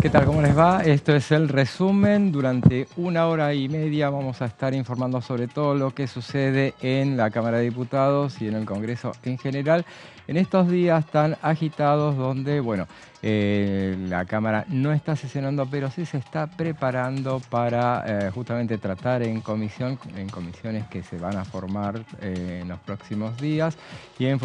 ¿Qué tal? ¿Cómo les va? Esto es el resumen. Durante 1 hora y media vamos a estar informando sobre todo lo que sucede en la Cámara de Diputados y en el Congreso en general. En estos días tan agitados donde, bueno, la Cámara no está sesionando, pero sí se está preparando para justamente tratar en comisiones que se van a formar en los próximos días y en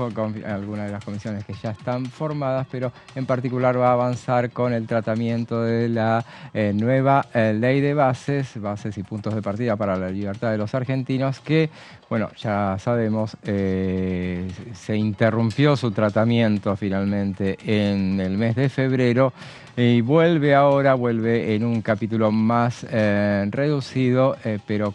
algunas de las comisiones que ya están formadas, pero en particular va a avanzar con el tratamiento de la nueva ley de bases y puntos de partida para la libertad de los argentinos, que, bueno, ya sabemos, se interrumpió su tratamiento finalmente en el mes de febrero y vuelve en un capítulo más reducido, pero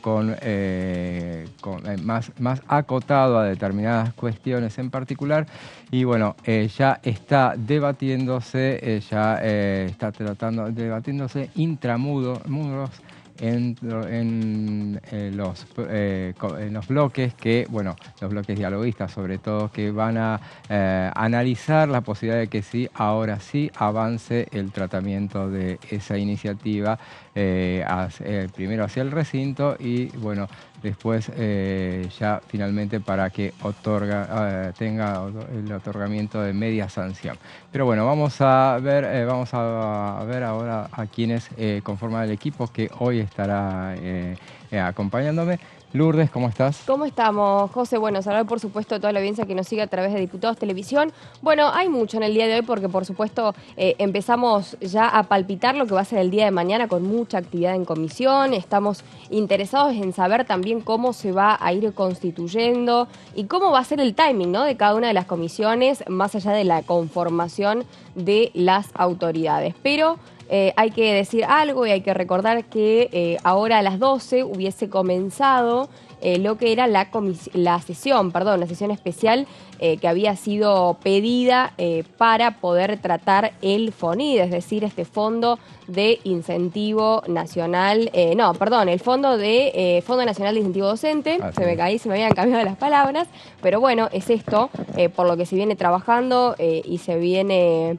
más acotado a determinadas cuestiones en particular. Y bueno, ya está debatiéndose, debatiéndose intramuros en los bloques los bloques dialoguistas sobre todo, que van a analizar la posibilidad de que sí, ahora sí avance el tratamiento de esa iniciativa, primero hacia el recinto y bueno, después ya finalmente para que tenga el otorgamiento de media sanción. Pero bueno, vamos a ver ahora a quienes conforman el equipo que hoy estará acompañándome. Lourdes, ¿cómo estás? ¿Cómo estamos, José? Bueno, saludar por supuesto a toda la audiencia que nos sigue a través de Diputados Televisión. Bueno, hay mucho en el día de hoy porque por supuesto empezamos ya a palpitar lo que va a ser el día de mañana con mucha actividad en comisión. Estamos interesados en saber también cómo se va a ir constituyendo y cómo va a ser el timing, ¿no?, de cada una de las comisiones, más allá de la conformación de las autoridades. Pero hay que decir algo y hay que recordar que ahora a las 12 hubiese comenzado lo que era la sesión especial que había sido pedida para poder tratar el FONID, es decir, este Fondo de Incentivo Nacional, el Fondo Nacional de Incentivo Docente. Se me habían cambiado las palabras, pero bueno, es esto por lo que se viene trabajando y se viene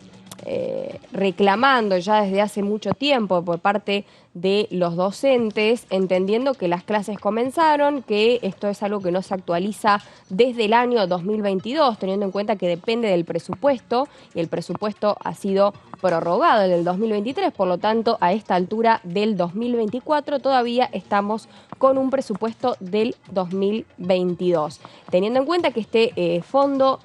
reclamando ya desde hace mucho tiempo por parte de los docentes, entendiendo que las clases comenzaron, que esto es algo que no se actualiza desde el año 2022, teniendo en cuenta que depende del presupuesto, y el presupuesto ha sido prorrogado en el 2023, por lo tanto, a esta altura del 2024 todavía estamos con un presupuesto del 2022. Teniendo en cuenta que este Fondo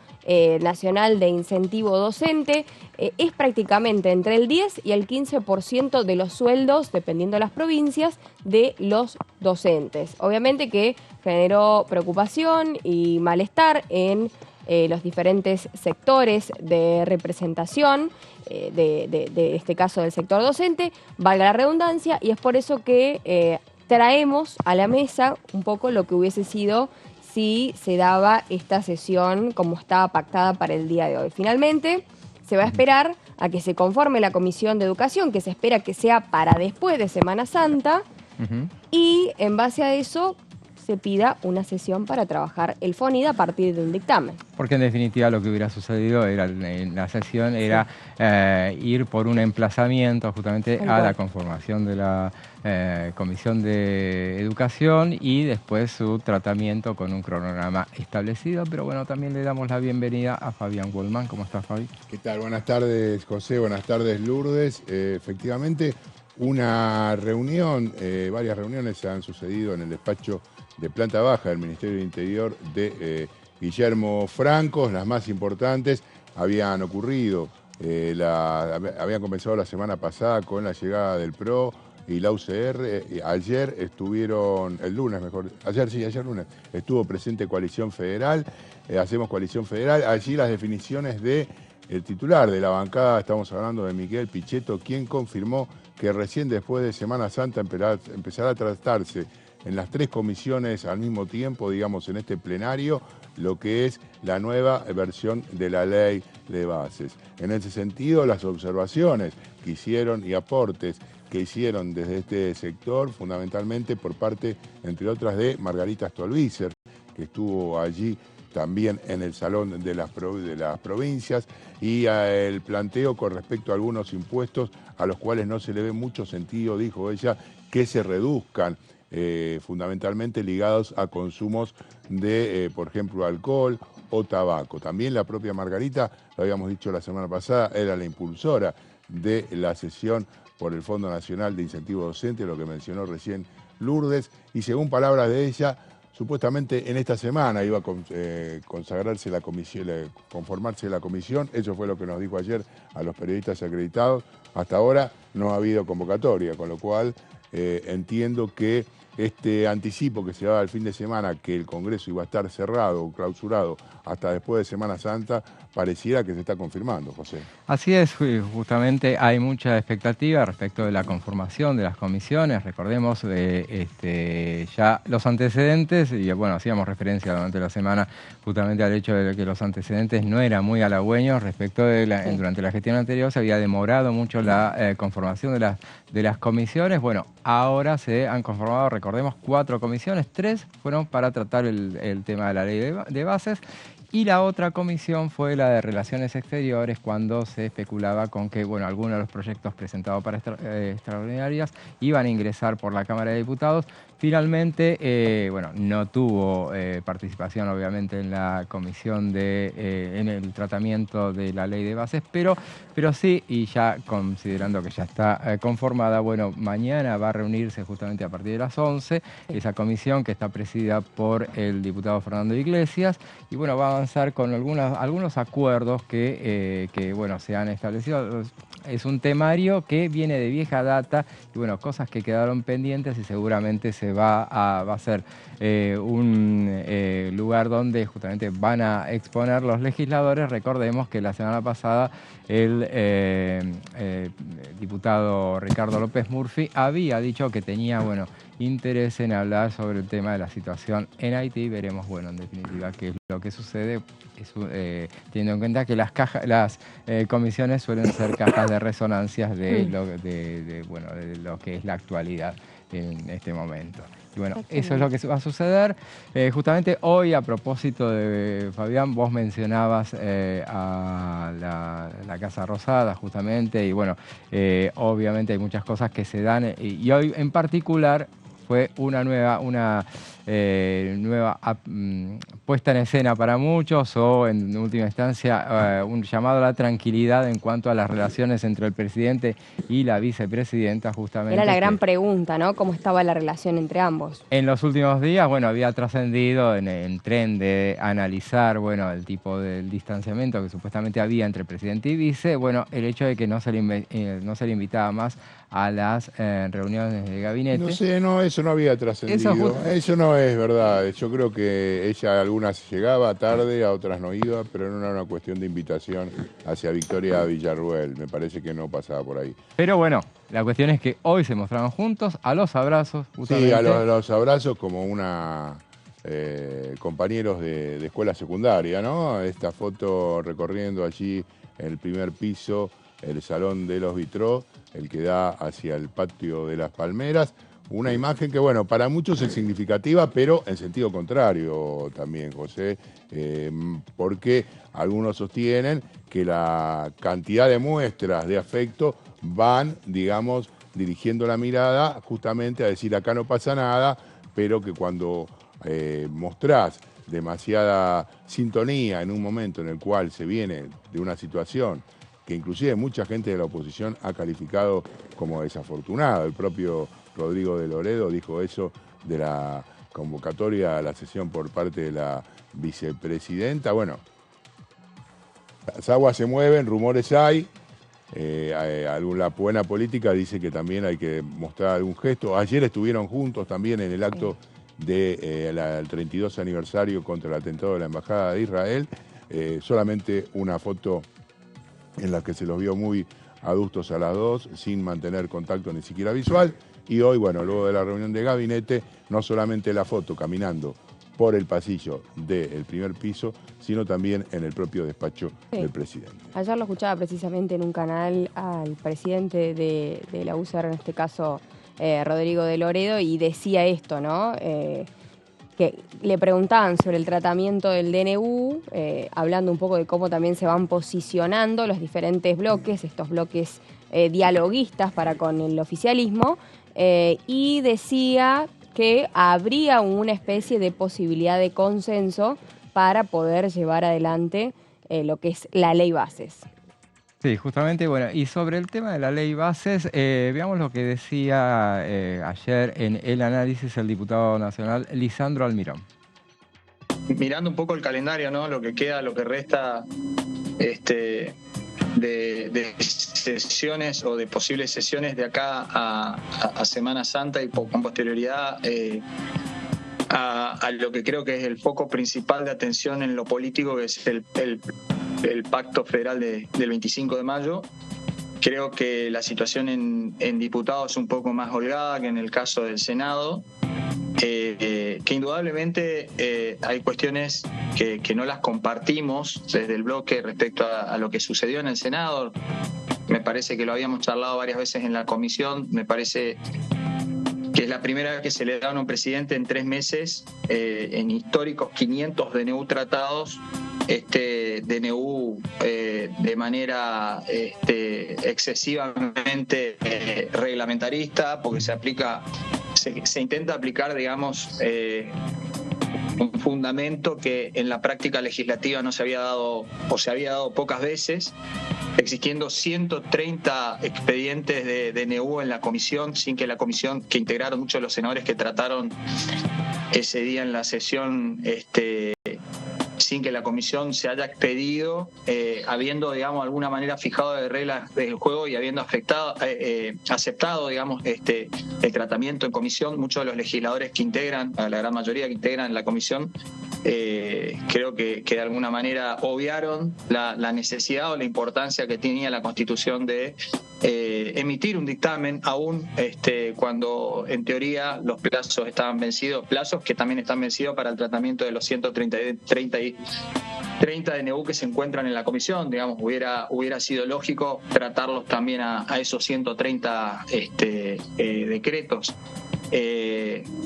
Nacional de Incentivo Docente es prácticamente entre el 10 y el 15% de los sueldos, dependiendo de las provincias, de los docentes. Obviamente que generó preocupación y malestar en los diferentes sectores de representación, de este caso del sector docente, valga la redundancia, y es por eso que traemos a la mesa un poco lo que hubiese sido si se daba esta sesión como estaba pactada para el día de hoy. Finalmente, se va a esperar a que se conforme la Comisión de Educación, que se espera que sea para después de Semana Santa, y en base a eso se pida una sesión para trabajar el FONID a partir de un dictamen. Porque en definitiva lo que hubiera sucedido en la sesión era ir por un emplazamiento justamente a la conformación de la Comisión de Educación y después su tratamiento con un cronograma establecido. Pero bueno, también le damos la bienvenida a Fabián Goldman. ¿Cómo estás, Fabi? ¿Qué tal? Buenas tardes, José. Buenas tardes, Lourdes. Efectivamente, una reunión, varias reuniones se han sucedido en el despacho de planta baja del Ministerio del Interior de Guillermo Francos. Las más importantes habían ocurrido, habían comenzado la semana pasada con la llegada del PRO y la UCR. Ayer lunes, estuvo presente Coalición Federal, Hacemos Coalición Federal. Allí las definiciones de el titular de la bancada, estamos hablando de Miguel Pichetto, quien confirmó que recién después de Semana Santa empezará a tratarse en las 3 comisiones al mismo tiempo, digamos, en este plenario, lo que es la nueva versión de la ley de bases. En ese sentido, las observaciones que hicieron y aportes que hicieron desde este sector, fundamentalmente por parte, entre otras, de Margarita Stolbizer, que estuvo allí también en el Salón de las Provincias, y el planteo con respecto a algunos impuestos a los cuales no se le ve mucho sentido, dijo ella, que se reduzcan, fundamentalmente ligados a consumos de, por ejemplo, alcohol o tabaco. También la propia Margarita, lo habíamos dicho la semana pasada, era la impulsora de la sesión por el Fondo Nacional de Incentivo Docente, lo que mencionó recién Lourdes, y según palabras de ella, supuestamente en esta semana iba a consagrarse la comisión, conformarse la comisión. Eso fue lo que nos dijo ayer a los periodistas acreditados. Hasta ahora no ha habido convocatoria, con lo cual entiendo que este anticipo que se daba el fin de semana, que el Congreso iba a estar cerrado o clausurado hasta después de Semana Santa, pareciera que se está confirmando, José. Así es, justamente hay mucha expectativa respecto de la conformación de las comisiones. Recordemos ya los antecedentes, y bueno, hacíamos referencia durante la semana justamente al hecho de que los antecedentes no eran muy halagüeños respecto de durante la gestión anterior se había demorado mucho la conformación de las comisiones. Bueno, ahora se han conformado, recordemos, 4 comisiones, 3 fueron para tratar el tema de la ley de bases. Y la otra comisión fue la de Relaciones Exteriores, cuando se especulaba con que, bueno, algunos de los proyectos presentados para extraordinarias iban a ingresar por la Cámara de Diputados. Finalmente, bueno, no tuvo participación, obviamente, en la comisión en el tratamiento de la ley de bases, pero sí, y ya considerando que ya está conformada, bueno, mañana va a reunirse justamente a partir de las 11, esa comisión que está presidida por el diputado Fernando Iglesias, y bueno, va a avanzar con algunos acuerdos que bueno, se han establecido. Es un temario que viene de vieja data y bueno, cosas que quedaron pendientes, y seguramente se va a ser un lugar donde justamente van a exponer los legisladores. Recordemos que la semana pasada el diputado Ricardo López Murphy había dicho que tenía, bueno, interés en hablar sobre el tema de la situación en Haití. Veremos, bueno, en definitiva, qué es lo que sucede, teniendo en cuenta que las comisiones suelen ser cajas de resonancias de lo que es la actualidad en este momento. Y bueno, eso es lo que va a suceder. Justamente hoy, a propósito de Fabián, vos mencionabas a la Casa Rosada, justamente, y bueno, obviamente hay muchas cosas que se dan, y hoy en particular fue una nueva puesta en escena para muchos, o en última instancia un llamado a la tranquilidad en cuanto a las relaciones entre el presidente y la vicepresidenta, justamente. Era la gran pregunta, ¿no? ¿Cómo estaba la relación entre ambos? En los últimos días, bueno, había trascendido en el tren de analizar, bueno, el tipo del distanciamiento que supuestamente había entre presidente y vice, bueno, el hecho de que no se le invitaba más a las reuniones de gabinete. No sé, no, eso no había trascendido. Eso no es verdad. Yo creo que ella a algunas llegaba tarde, a otras no iba, pero no era una cuestión de invitación hacia Victoria Villarruel. Me parece que no pasaba por ahí. Pero bueno, la cuestión es que hoy se mostraron juntos, a los abrazos. Justamente. Sí, a los abrazos como compañeros de escuela secundaria, ¿no? Esta foto recorriendo allí en el primer piso, el Salón de los Vitró, el que da hacia el patio de las Palmeras. Una imagen que, bueno, para muchos es significativa, pero en sentido contrario también, José, porque algunos sostienen que la cantidad de muestras de afecto van, digamos, dirigiendo la mirada justamente a decir acá no pasa nada, pero que cuando mostrás demasiada sintonía en un momento en el cual se viene de una situación que inclusive mucha gente de la oposición ha calificado como desafortunada. El propio Rodrigo de Loredo dijo eso de la convocatoria a la sesión por parte de la vicepresidenta. Bueno, las aguas se mueven, rumores hay. La buena política dice que también hay que mostrar algún gesto. Ayer estuvieron juntos también en el acto del 32 aniversario contra el atentado de la Embajada de Israel. Solamente una foto en la que se los vio muy adustos a las dos, sin mantener contacto ni siquiera visual. Y hoy, bueno, luego de la reunión de gabinete, no solamente la foto caminando por el pasillo del primer piso, sino también en el propio despacho del presidente. Ayer lo escuchaba precisamente en un canal al presidente de la UCR, en este caso Rodrigo de Loredo, y decía esto, ¿no? que le preguntaban sobre el tratamiento del DNU, hablando un poco de cómo también se van posicionando los diferentes bloques, estos bloques dialoguistas para con el oficialismo, y decía que habría una especie de posibilidad de consenso para poder llevar adelante lo que es la ley bases. Sí, justamente, bueno, y sobre el tema de la ley bases, veamos lo que decía ayer en el análisis el diputado nacional Lisandro Almirón. Mirando un poco el calendario, ¿no? Lo que queda, lo que resta de sesiones o de posibles sesiones de acá a Semana Santa y con posterioridad a lo que creo que es el foco principal de atención en lo político, que es el pacto federal del 25 de mayo. Creo que la situación en diputados es un poco más holgada que en el caso del Senado, que indudablemente hay cuestiones que no las compartimos desde el bloque respecto a lo que sucedió en el Senado. Me parece que lo habíamos charlado varias veces en la comisión. Me parece que es la primera vez que se le da a un presidente en 3 meses, en históricos 500 DNU tratados, DNU de manera excesivamente reglamentarista, porque se intenta aplicar, digamos, un fundamento que en la práctica legislativa no se había dado, o se había dado pocas veces, existiendo 130 expedientes de DNU en la comisión, sin que la comisión, que integraron muchos de los senadores que trataron ese día en la sesión, sin que la comisión se haya expedido, habiendo, digamos, de alguna manera fijado de reglas del juego y habiendo aceptado, digamos, el tratamiento en comisión. Muchos de los legisladores que integran, la gran mayoría que integran la comisión, creo que de alguna manera obviaron la necesidad o la importancia que tenía la Constitución de emitir un dictamen aún cuando en teoría los plazos estaban vencidos, plazos que también están vencidos para el tratamiento de los 130 DNU que se encuentran en la comisión. Digamos, hubiera sido lógico tratarlos también a esos 130 decretos.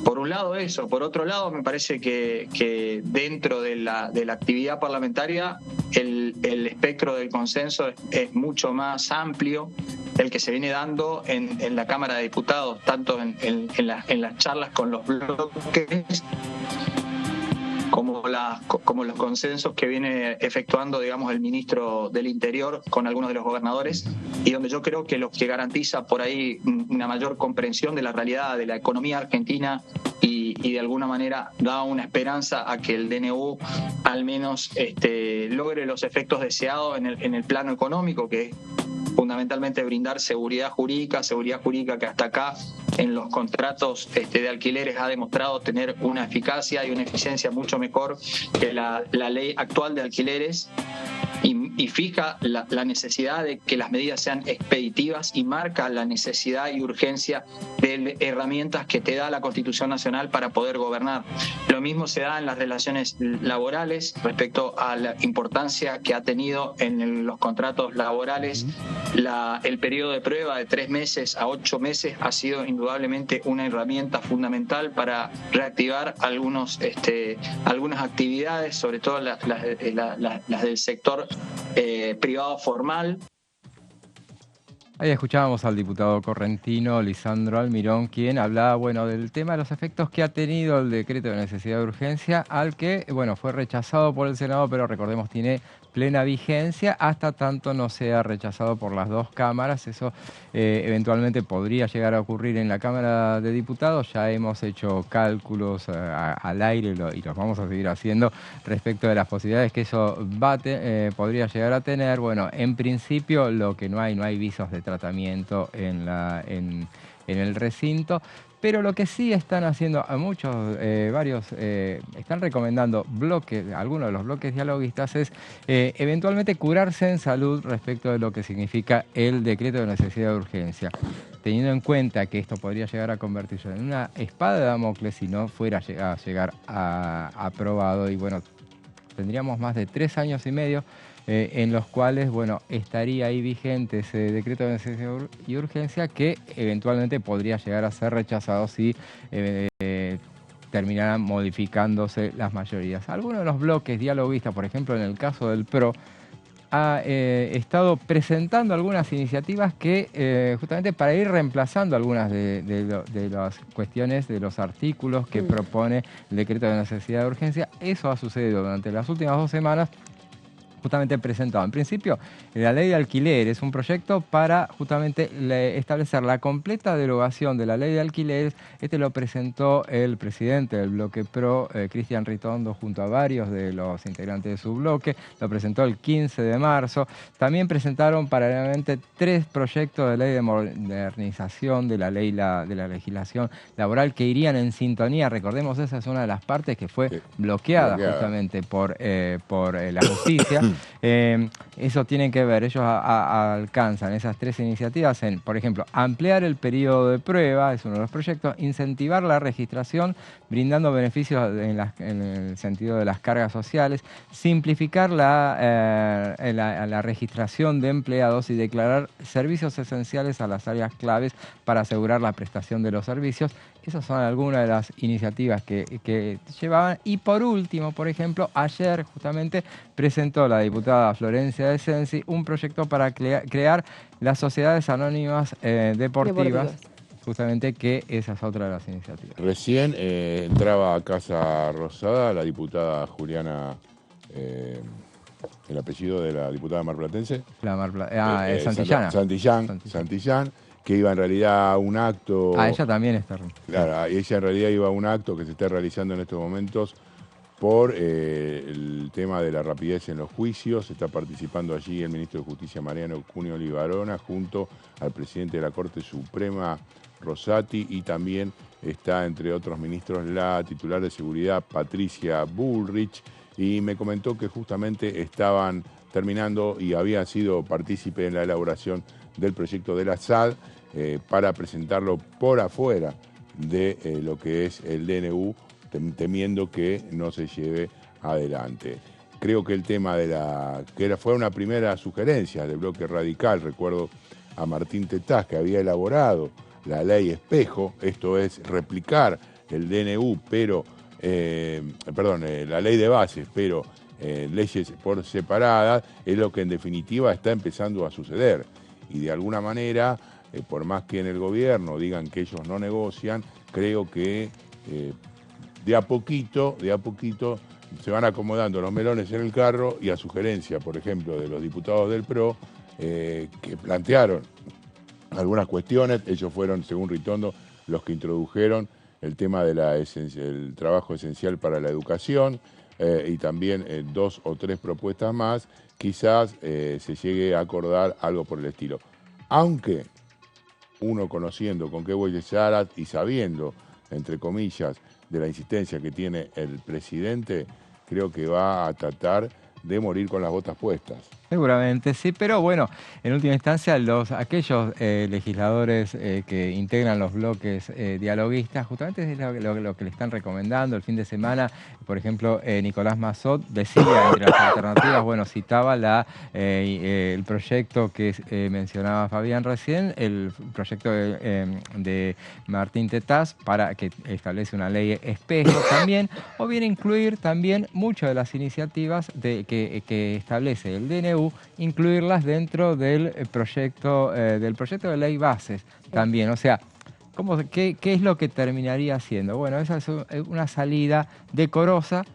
Por un lado eso, por otro lado me parece que dentro de la actividad parlamentaria el espectro del consenso es mucho más amplio el que se viene dando en la Cámara de Diputados, tanto en las charlas con los bloques como los consensos que viene efectuando, digamos, el ministro del Interior con algunos de los gobernadores, y donde yo creo que lo que garantiza por ahí una mayor comprensión de la realidad de la economía argentina y de alguna manera da una esperanza a que el DNU al menos logre los efectos deseados en el plano económico, que es fundamentalmente brindar seguridad jurídica que hasta acá en los contratos de alquileres ha demostrado tener una eficacia y una eficiencia mucho mejor que la ley actual de alquileres, y fija la necesidad de que las medidas sean expeditivas y marca la necesidad y urgencia de herramientas que te da la Constitución Nacional para poder gobernar. Lo mismo se da en las relaciones laborales respecto a la importancia que ha tenido en los contratos laborales. El periodo de prueba de 3 meses a 8 meses ha sido indudablemente una herramienta fundamental para reactivar algunas actividades, sobre todo las del sector privado formal. Ahí escuchábamos al diputado correntino Lisandro Almirón, quien hablaba, bueno, del tema de los efectos que ha tenido el decreto de necesidad de urgencia, al que, bueno, fue rechazado por el Senado, pero recordemos tiene plena vigencia hasta tanto no sea rechazado por las 2 cámaras. Eso eventualmente podría llegar a ocurrir en la Cámara de Diputados. Ya hemos hecho cálculos al aire y los vamos a seguir haciendo respecto de las posibilidades que eso podría llegar a tener. Bueno, en principio lo que no hay visos de tratamiento en el recinto. Pero lo que sí están haciendo a están recomendando algunos de los bloques dialoguistas es eventualmente curarse en salud respecto de lo que significa el decreto de necesidad de urgencia. Teniendo en cuenta que esto podría llegar a convertirse en una espada de Damocles si no fuera a llegar aprobado, y bueno, tendríamos más de 3 años y medio en los cuales, bueno, estaría ahí vigente ese decreto de necesidad y urgencia que eventualmente podría llegar a ser rechazado si terminarán modificándose las mayorías. Algunos de los bloques dialoguistas, por ejemplo en el caso del PRO, ha estado presentando algunas iniciativas que justamente para ir reemplazando algunas de las cuestiones, de los artículos que propone el decreto de necesidad de urgencia. Eso ha sucedido durante las últimas 2 semanas. Justamente presentado. En principio, la ley de alquiler es un proyecto para justamente establecer la completa derogación de la ley de alquileres. Este lo presentó el presidente del bloque PRO, Cristian Ritondo, junto a varios de los integrantes de su bloque. Lo presentó el 15 de marzo. También presentaron paralelamente 3 proyectos de ley de modernización de la ley de la legislación laboral que irían en sintonía. Recordemos, esa es una de las partes que fue bloqueada justamente por la justicia. Eso tiene que ver, ellos alcanzan esas 3 iniciativas en, por ejemplo, ampliar el periodo de prueba, es uno de los proyectos, incentivar la registración, brindando beneficios en el sentido de las cargas sociales, simplificar la registración de empleados y declarar servicios esenciales a las áreas claves para asegurar la prestación de los servicios. Esas son algunas de las iniciativas que llevaban. Y por último, por ejemplo, ayer justamente presentó la diputada Florencia de Sensi un proyecto para crear las sociedades anónimas deportivas. Justamente que esa es otra de las iniciativas. Recién entraba a Casa Rosada la diputada Juliana, el apellido de la diputada marplatense. Santillana. Santillán, que iba en realidad a un acto... ella también está. Claro, ella en realidad iba a un acto que se está realizando en estos momentos por el tema de la rapidez en los juicios. Está participando allí el ministro de Justicia, Mariano Cunio Libarona, junto al presidente de la Corte Suprema, Rosati, y también está, entre otros ministros, la titular de Seguridad, Patricia Bullrich, y me comentó que justamente estaban terminando y había sido partícipe en la elaboración del proyecto de la SAD para presentarlo por afuera de lo que es el DNU, temiendo que no se lleve adelante. Creo que el tema fue una primera sugerencia del bloque radical. Recuerdo a Martín Tetaz, que había elaborado la ley espejo, esto es replicar el DNU, pero la ley de bases, pero leyes por separadas, es lo que en definitiva está empezando a suceder. Y de alguna manera, por más que en el gobierno digan que ellos no negocian, creo que de a poquito se van acomodando los melones en el carro, y a sugerencia, por ejemplo, de los diputados del PRO, que plantearon algunas cuestiones. Ellos fueron, según Ritondo, los que introdujeron el tema del trabajo esencial para la educación, y también 2 o 3 propuestas más. Quizás se llegue a acordar algo por el estilo. Aunque uno, conociendo con qué huele Zarat y sabiendo, entre comillas, de la insistencia que tiene el presidente, creo que va a tratar de morir con las botas puestas. Seguramente sí, pero bueno, en última instancia aquellos legisladores que integran los bloques dialoguistas, justamente es lo que le están recomendando. El fin de semana, por ejemplo, Nicolás Massot decía entre las alternativas, bueno, citaba el proyecto que mencionaba Fabián recién, el proyecto de Martín Tetaz, para que establece una ley espejo también, o bien incluir también muchas de las iniciativas que establece el DNU, incluirlas dentro del proyecto de ley bases también. O sea, ¿qué es lo que terminaría haciendo? Bueno, esa es una salida decorosa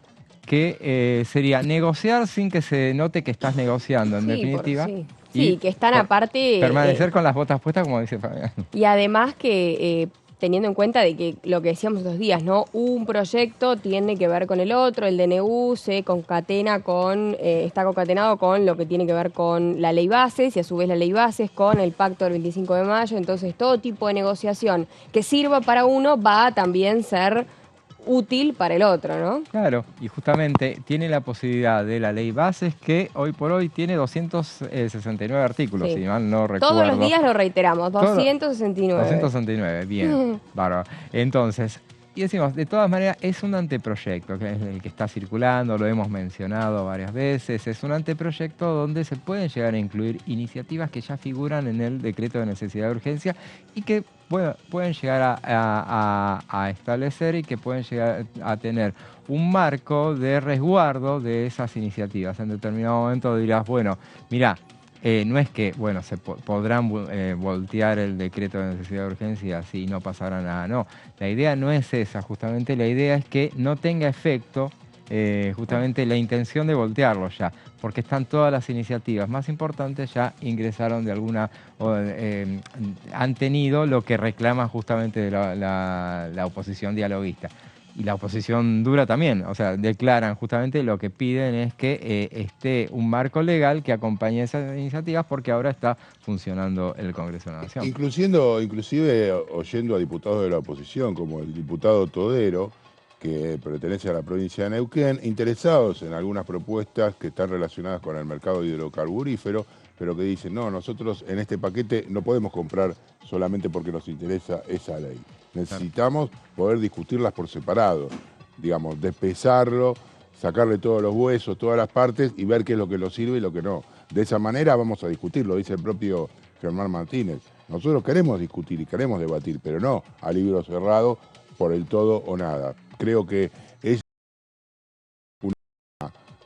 que sería negociar sin que se note que estás negociando, en definitiva. Sí, que están aparte... Permanecer con las botas puestas, como dice Fabián. Y además que... teniendo en cuenta de que lo que decíamos estos días, ¿no? Un proyecto tiene que ver con el otro, el DNU se concatena está concatenado con lo que tiene que ver con la ley bases, y a su vez la ley bases con el pacto del 25 de mayo, entonces todo tipo de negociación que sirva para uno va a también ser útil para el otro, ¿no? Claro, y justamente tiene la posibilidad de la ley bases, que hoy por hoy tiene 269 artículos, si mal no recuerdo. Todos los días lo reiteramos, 269. 269, bien, bárbaro. Entonces, Y decimos, de todas maneras, es un anteproyecto, que es el que está circulando, lo hemos mencionado varias veces, es un anteproyecto donde se pueden llegar a incluir iniciativas que ya figuran en el decreto de necesidad de urgencia y que pueden llegar a establecer y que pueden llegar a tener un marco de resguardo de esas iniciativas. En determinado momento dirás, bueno, mirá, no es que, bueno, se podrán voltear el decreto de necesidad de urgencia si no pasará nada, no. La idea no es esa, justamente la idea es que no tenga efecto justamente la intención de voltearlo ya, porque están todas las iniciativas más importantes ya ingresaron de alguna, han tenido lo que reclama justamente la oposición dialoguista. Y la oposición dura también, o sea, declaran justamente lo que piden es que esté un marco legal que acompañe esas iniciativas porque ahora está funcionando el Congreso de la Nación. Inclusive oyendo a diputados de la oposición, como el diputado Todero, que pertenece a la provincia de Neuquén, interesados en algunas propuestas que están relacionadas con el mercado hidrocarburífero, pero que dicen, no, nosotros en este paquete no podemos comprar solamente porque nos interesa esa ley. Necesitamos poder discutirlas por separado, digamos, despesarlo, sacarle todos los huesos, todas las partes y ver qué es lo que nos sirve y lo que no. De esa manera vamos a discutirlo, dice el propio Germán Martínez. Nosotros queremos discutir y queremos debatir, pero no a libro cerrado por el todo o nada. Creo que es una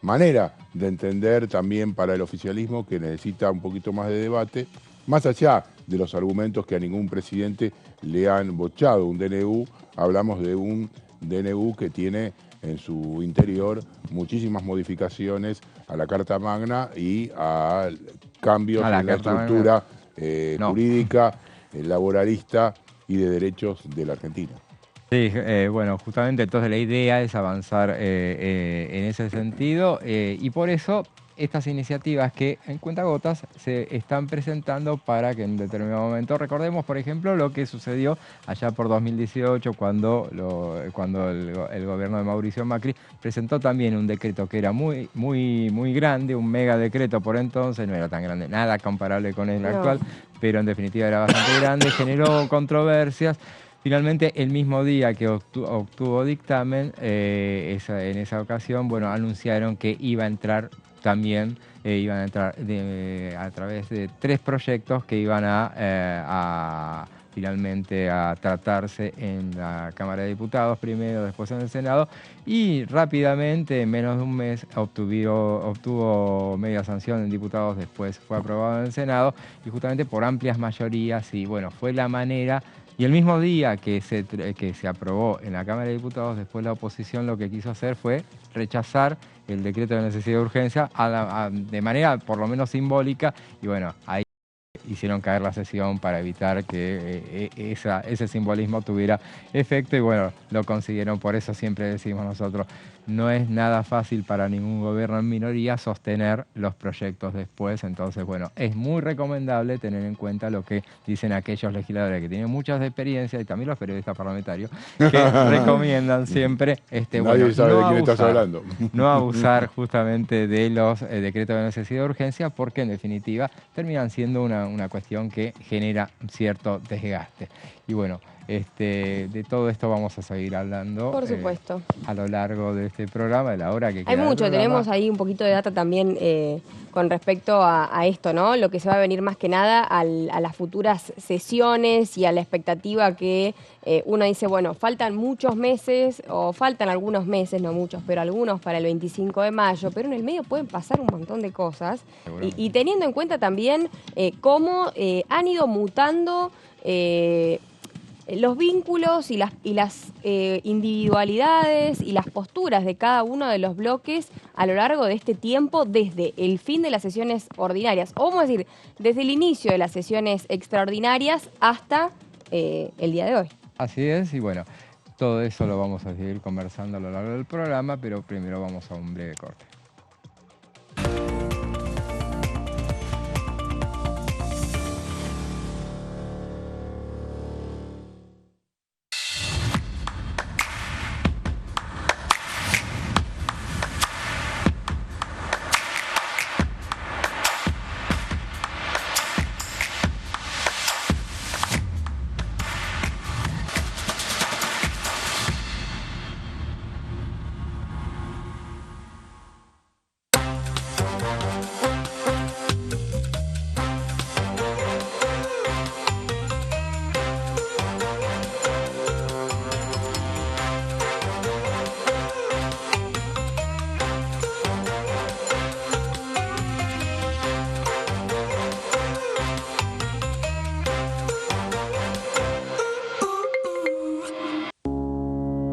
manera de entender también para el oficialismo que necesita un poquito más de debate, más allá de los argumentos que a ningún presidente le han bochado. Un DNU, hablamos de un DNU que tiene en su interior muchísimas modificaciones a la Carta Magna y a cambios en la estructura jurídica, laboralista y de derechos de la Argentina. Sí, bueno, justamente entonces la idea es avanzar en ese sentido y por eso estas iniciativas que en cuentagotas se están presentando para que en determinado momento, recordemos por ejemplo lo que sucedió allá por 2018 cuando el gobierno de Mauricio Macri presentó también un decreto que era muy grande, un mega decreto por entonces, no era tan grande, nada comparable con el actual, pero en definitiva era bastante grande, generó controversias. Finalmente, el mismo día que obtuvo dictamen, en esa ocasión, bueno, anunciaron que iba a entrar también, a través de 3 proyectos que iban finalmente a tratarse en la Cámara de Diputados primero, después en el Senado, y rápidamente, en menos de un mes, obtuvo media sanción en diputados, después fue aprobado en el Senado, y justamente por amplias mayorías, y bueno, fue la manera. Y el mismo día que se aprobó en la Cámara de Diputados, después la oposición lo que quiso hacer fue rechazar el decreto de necesidad de urgencia de manera por lo menos simbólica. Y bueno, ahí hicieron caer la sesión para evitar que ese simbolismo tuviera efecto y bueno, lo consiguieron. Por eso siempre decimos nosotros, no es nada fácil para ningún gobierno en minoría sostener los proyectos después. Entonces, bueno, es muy recomendable tener en cuenta lo que dicen aquellos legisladores que tienen muchas experiencias y también los periodistas parlamentarios que recomiendan siempre Nadie sabe de quién estás hablando. No abusar justamente de los decretos de necesidad de urgencia porque en definitiva terminan siendo una cuestión que genera cierto desgaste. Y bueno, de todo esto vamos a seguir hablando. Por supuesto. A lo largo de este programa, de la hora que queda. Hay mucho, tenemos ahí un poquito de data también con respecto a esto, ¿no? Lo que se va a venir más que nada a las futuras sesiones y a la expectativa que uno dice, bueno, faltan muchos meses, o faltan algunos meses, no muchos, pero algunos para el 25 de mayo, pero en el medio pueden pasar un montón de cosas. Y teniendo en cuenta también cómo han ido mutando los vínculos y las individualidades y las posturas de cada uno de los bloques a lo largo de este tiempo desde el fin de las sesiones ordinarias, o vamos a decir, desde el inicio de las sesiones extraordinarias hasta el día de hoy. Así es, y bueno, todo eso lo vamos a seguir conversando a lo largo del programa, pero primero vamos a un breve corte.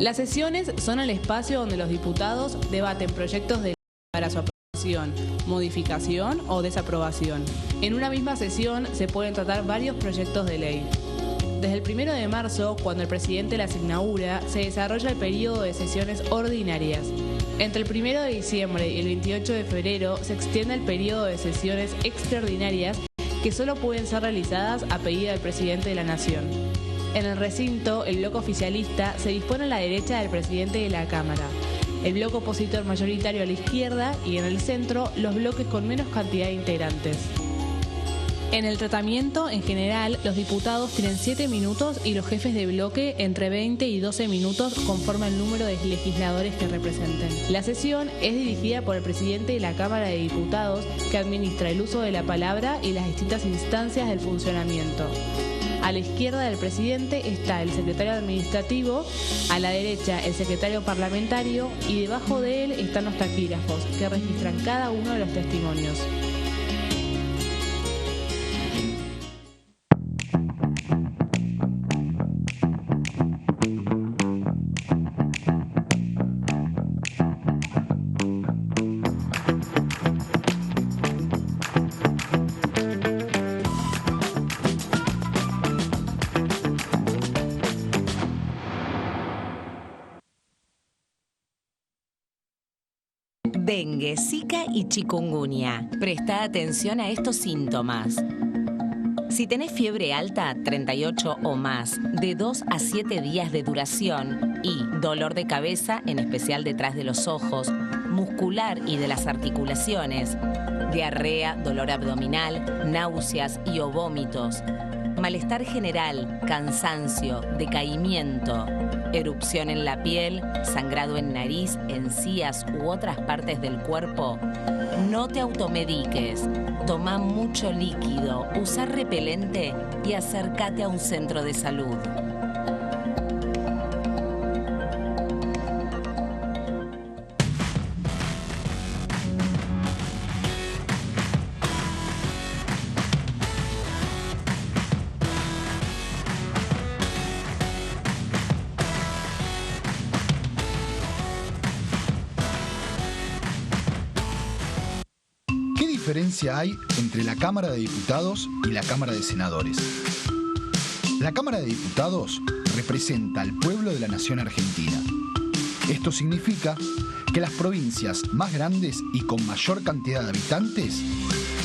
Las sesiones son el espacio donde los diputados debaten proyectos de ley para su aprobación, modificación o desaprobación. En una misma sesión se pueden tratar varios proyectos de ley. Desde el 1 de marzo, cuando el presidente las inaugura, se desarrolla el periodo de sesiones ordinarias. Entre el 1 de diciembre y el 28 de febrero se extiende el periodo de sesiones extraordinarias que solo pueden ser realizadas a pedido del presidente de la Nación. En el recinto, el bloque oficialista se dispone a la derecha del presidente de la Cámara, el bloque opositor mayoritario a la izquierda y en el centro los bloques con menos cantidad de integrantes. En el tratamiento, en general, los diputados tienen 7 minutos y los jefes de bloque entre 20 y 12 minutos conforme al número de legisladores que representen. La sesión es dirigida por el presidente de la Cámara de Diputados, que administra el uso de la palabra y las distintas instancias del funcionamiento. A la izquierda del presidente está el secretario administrativo, a la derecha el secretario parlamentario y debajo de él están los taquígrafos, que registran cada uno de los testimonios. Dengue, Zika y chikungunya. Presta atención a estos síntomas. Si tenés fiebre alta, 38 o más, de 2 a 7 días de duración y dolor de cabeza, en especial detrás de los ojos, muscular y de las articulaciones, diarrea, dolor abdominal, náuseas y o vómitos, malestar general, cansancio, decaimiento, erupción en la piel, sangrado en nariz, encías u otras partes del cuerpo, no te automediques. Toma mucho líquido, usa repelente y acércate a un centro de salud. ¿Qué diferencia hay entre la Cámara de Diputados y la Cámara de Senadores? La Cámara de Diputados representa al pueblo de la nación argentina. Esto significa que las provincias más grandes y con mayor cantidad de habitantes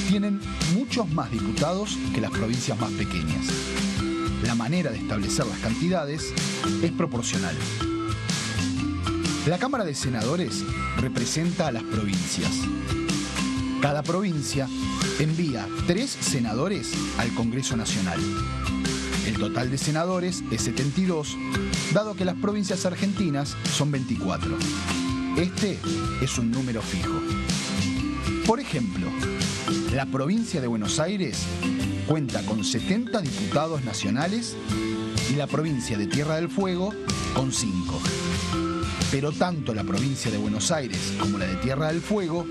tienen muchos más diputados que las provincias más pequeñas. La manera de establecer las cantidades es proporcional. La Cámara de Senadores representa a las provincias. Cada provincia envía 3 senadores al Congreso Nacional. El total de senadores es 72, dado que las provincias argentinas son 24. Este es un número fijo. Por ejemplo, la provincia de Buenos Aires cuenta con 70 diputados nacionales y la provincia de Tierra del Fuego con 5. Pero tanto la provincia de Buenos Aires como la de Tierra del Fuego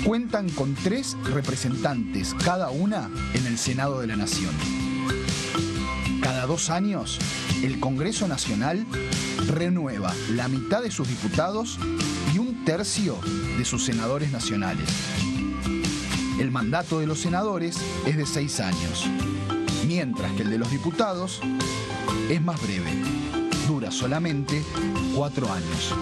cuentan con 3 representantes cada una en el Senado de la Nación. Cada 2 años, el Congreso Nacional renueva la mitad de sus diputados y 1/3 de sus senadores nacionales. El mandato de los senadores es de 6 años, mientras que el de los diputados es más breve, dura solamente 4 años.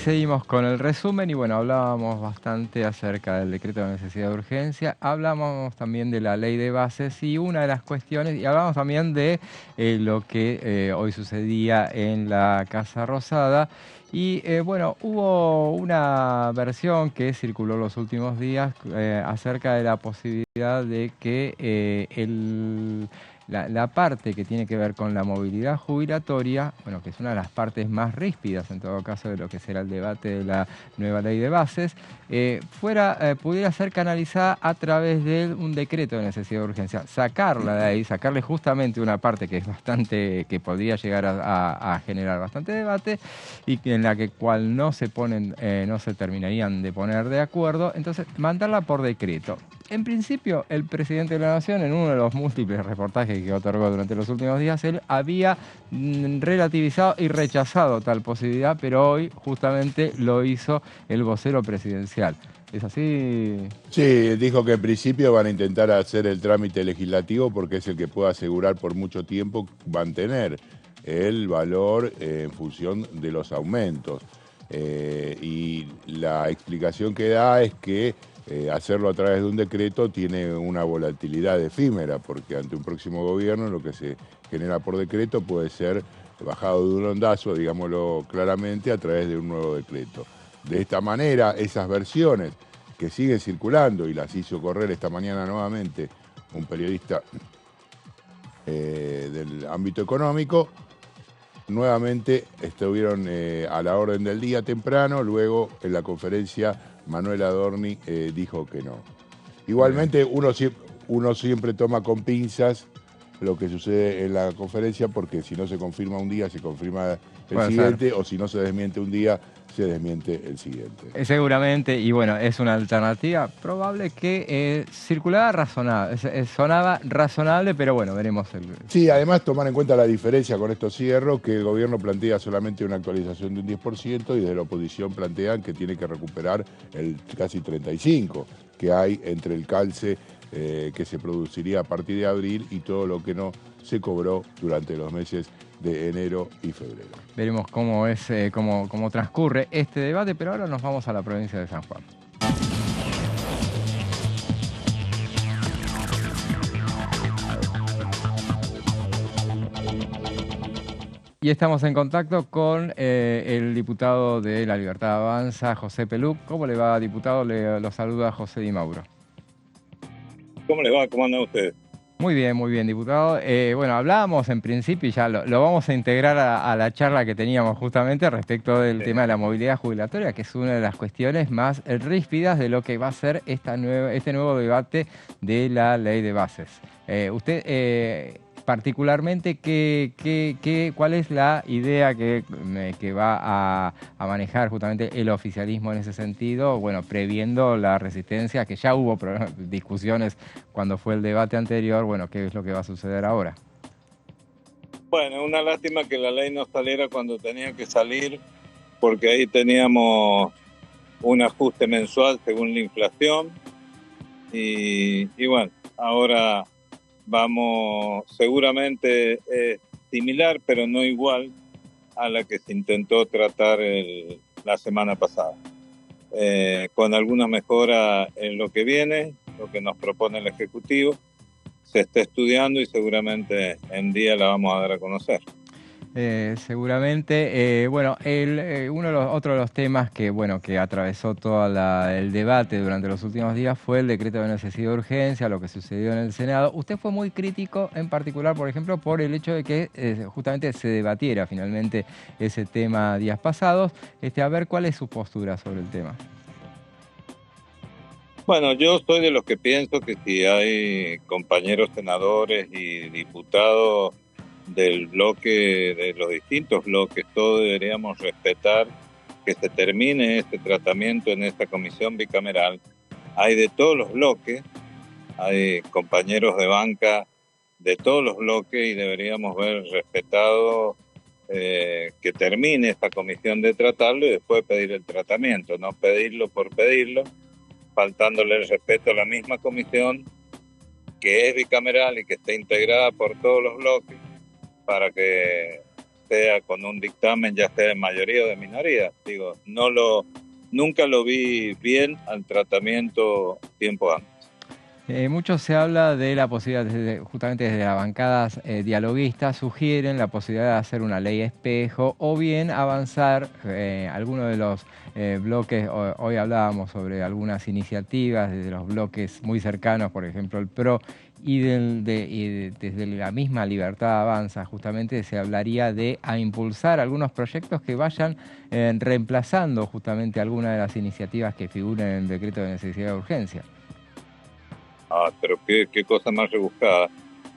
seguimos con el resumen y bueno, hablábamos bastante acerca del decreto de necesidad de urgencia, hablábamos también de la ley de bases y una de las cuestiones, y hablábamos también de lo que hoy sucedía en la Casa Rosada. Y bueno, hubo una versión que circuló los últimos días acerca de la posibilidad de que la parte que tiene que ver con la movilidad jubilatoria, bueno, que es una de las partes más ríspidas en todo caso de lo que será el debate de la nueva ley de bases, pudiera ser canalizada a través de un decreto de necesidad de urgencia. Sacarla de ahí, sacarle justamente una parte que es bastante, que podría llegar a generar bastante debate y en la que cual no se terminarían de poner de acuerdo, entonces mandarla por decreto. En principio, el presidente de la Nación, en uno de los múltiples reportajes que otorgó durante los últimos días, él había relativizado y rechazado tal posibilidad, pero hoy justamente lo hizo el vocero presidencial. ¿Es así? Sí, dijo que en principio van a intentar hacer el trámite legislativo porque es el que puede asegurar por mucho tiempo mantener el valor en función de los aumentos. Y la explicación que da es que hacerlo a través de un decreto tiene una volatilidad efímera, porque ante un próximo gobierno lo que se genera por decreto puede ser bajado de un ondazo, digámoslo claramente, a través de un nuevo decreto. De esta manera, esas versiones que siguen circulando, y las hizo correr esta mañana nuevamente un periodista del ámbito económico, nuevamente estuvieron a la orden del día temprano, luego en la conferencia Manuel Adorni dijo que no. Igualmente uno siempre toma con pinzas lo que sucede en la conferencia, porque si no se confirma un día, se confirma el siguiente, o si no se desmiente un día, se desmiente el siguiente. Seguramente, y bueno, es una alternativa probable que sonaba razonable, pero bueno, veremos. Sí, además tomar en cuenta la diferencia con estos cierros, que el gobierno plantea solamente una actualización de un 10% y desde la oposición plantean que tiene que recuperar el casi 35% que hay entre el calce que se produciría a partir de abril y todo lo que no se cobró durante los meses de enero y febrero. Veremos cómo transcurre este debate, pero ahora nos vamos a la provincia de San Juan. Y estamos en contacto con el diputado de La Libertad Avanza, José Peluc. ¿Cómo le va, diputado? Lo saluda José Di Mauro. ¿Cómo le va? ¿Cómo andan ustedes? Muy bien, diputado. Bueno, hablábamos en principio, y ya lo vamos a integrar a la charla que teníamos justamente respecto del tema de la movilidad jubilatoria, que es una de las cuestiones más ríspidas de lo que va a ser este nuevo debate de la ley de bases. Usted, particularmente, ¿cuál es la idea que va a manejar justamente el oficialismo en ese sentido? Bueno, previendo la resistencia, que ya hubo discusiones cuando fue el debate anterior. Bueno, ¿qué es lo que va a suceder ahora? Bueno, una lástima que la ley no saliera cuando tenía que salir, porque ahí teníamos un ajuste mensual según la inflación. Y bueno, ahora vamos, seguramente similar, pero no igual a la que se intentó tratar la semana pasada. Con alguna mejora en lo que viene, lo que nos propone el Ejecutivo, se está estudiando y seguramente en día la vamos a dar a conocer. Seguramente, bueno, otro de los temas que atravesó todo el debate durante los últimos días fue el decreto de necesidad de urgencia, lo que sucedió en el Senado. Usted fue muy crítico, en particular, por ejemplo, por el hecho de que justamente se debatiera finalmente ese tema días pasados. A ver, ¿cuál es su postura sobre el tema? Bueno, yo soy de los que pienso que si hay compañeros senadores y diputados del bloque, de los distintos bloques, todos deberíamos respetar que se termine este tratamiento en esta comisión bicameral. Hay de todos los bloques, hay compañeros de banca de todos los bloques y deberíamos ver respetado que termine esta comisión de tratarlo y después pedir el tratamiento, no pedirlo por pedirlo, faltándole el respeto a la misma comisión que es bicameral y que está integrada por todos los bloques, para que sea con un dictamen, ya sea de mayoría o de minoría. Digo, nunca lo vi bien al tratamiento tiempo antes. Mucho se habla de la posibilidad, justamente desde las bancadas dialoguistas, sugieren la posibilidad de hacer una ley espejo o bien avanzar algunos de los bloques. Hoy hablábamos sobre algunas iniciativas desde los bloques muy cercanos, por ejemplo el PRO, y desde la misma Libertad Avanza, justamente se hablaría de impulsar algunos proyectos que vayan reemplazando justamente algunas de las iniciativas que figuran en el decreto de necesidad de urgencia. Pero qué cosa más rebuscada.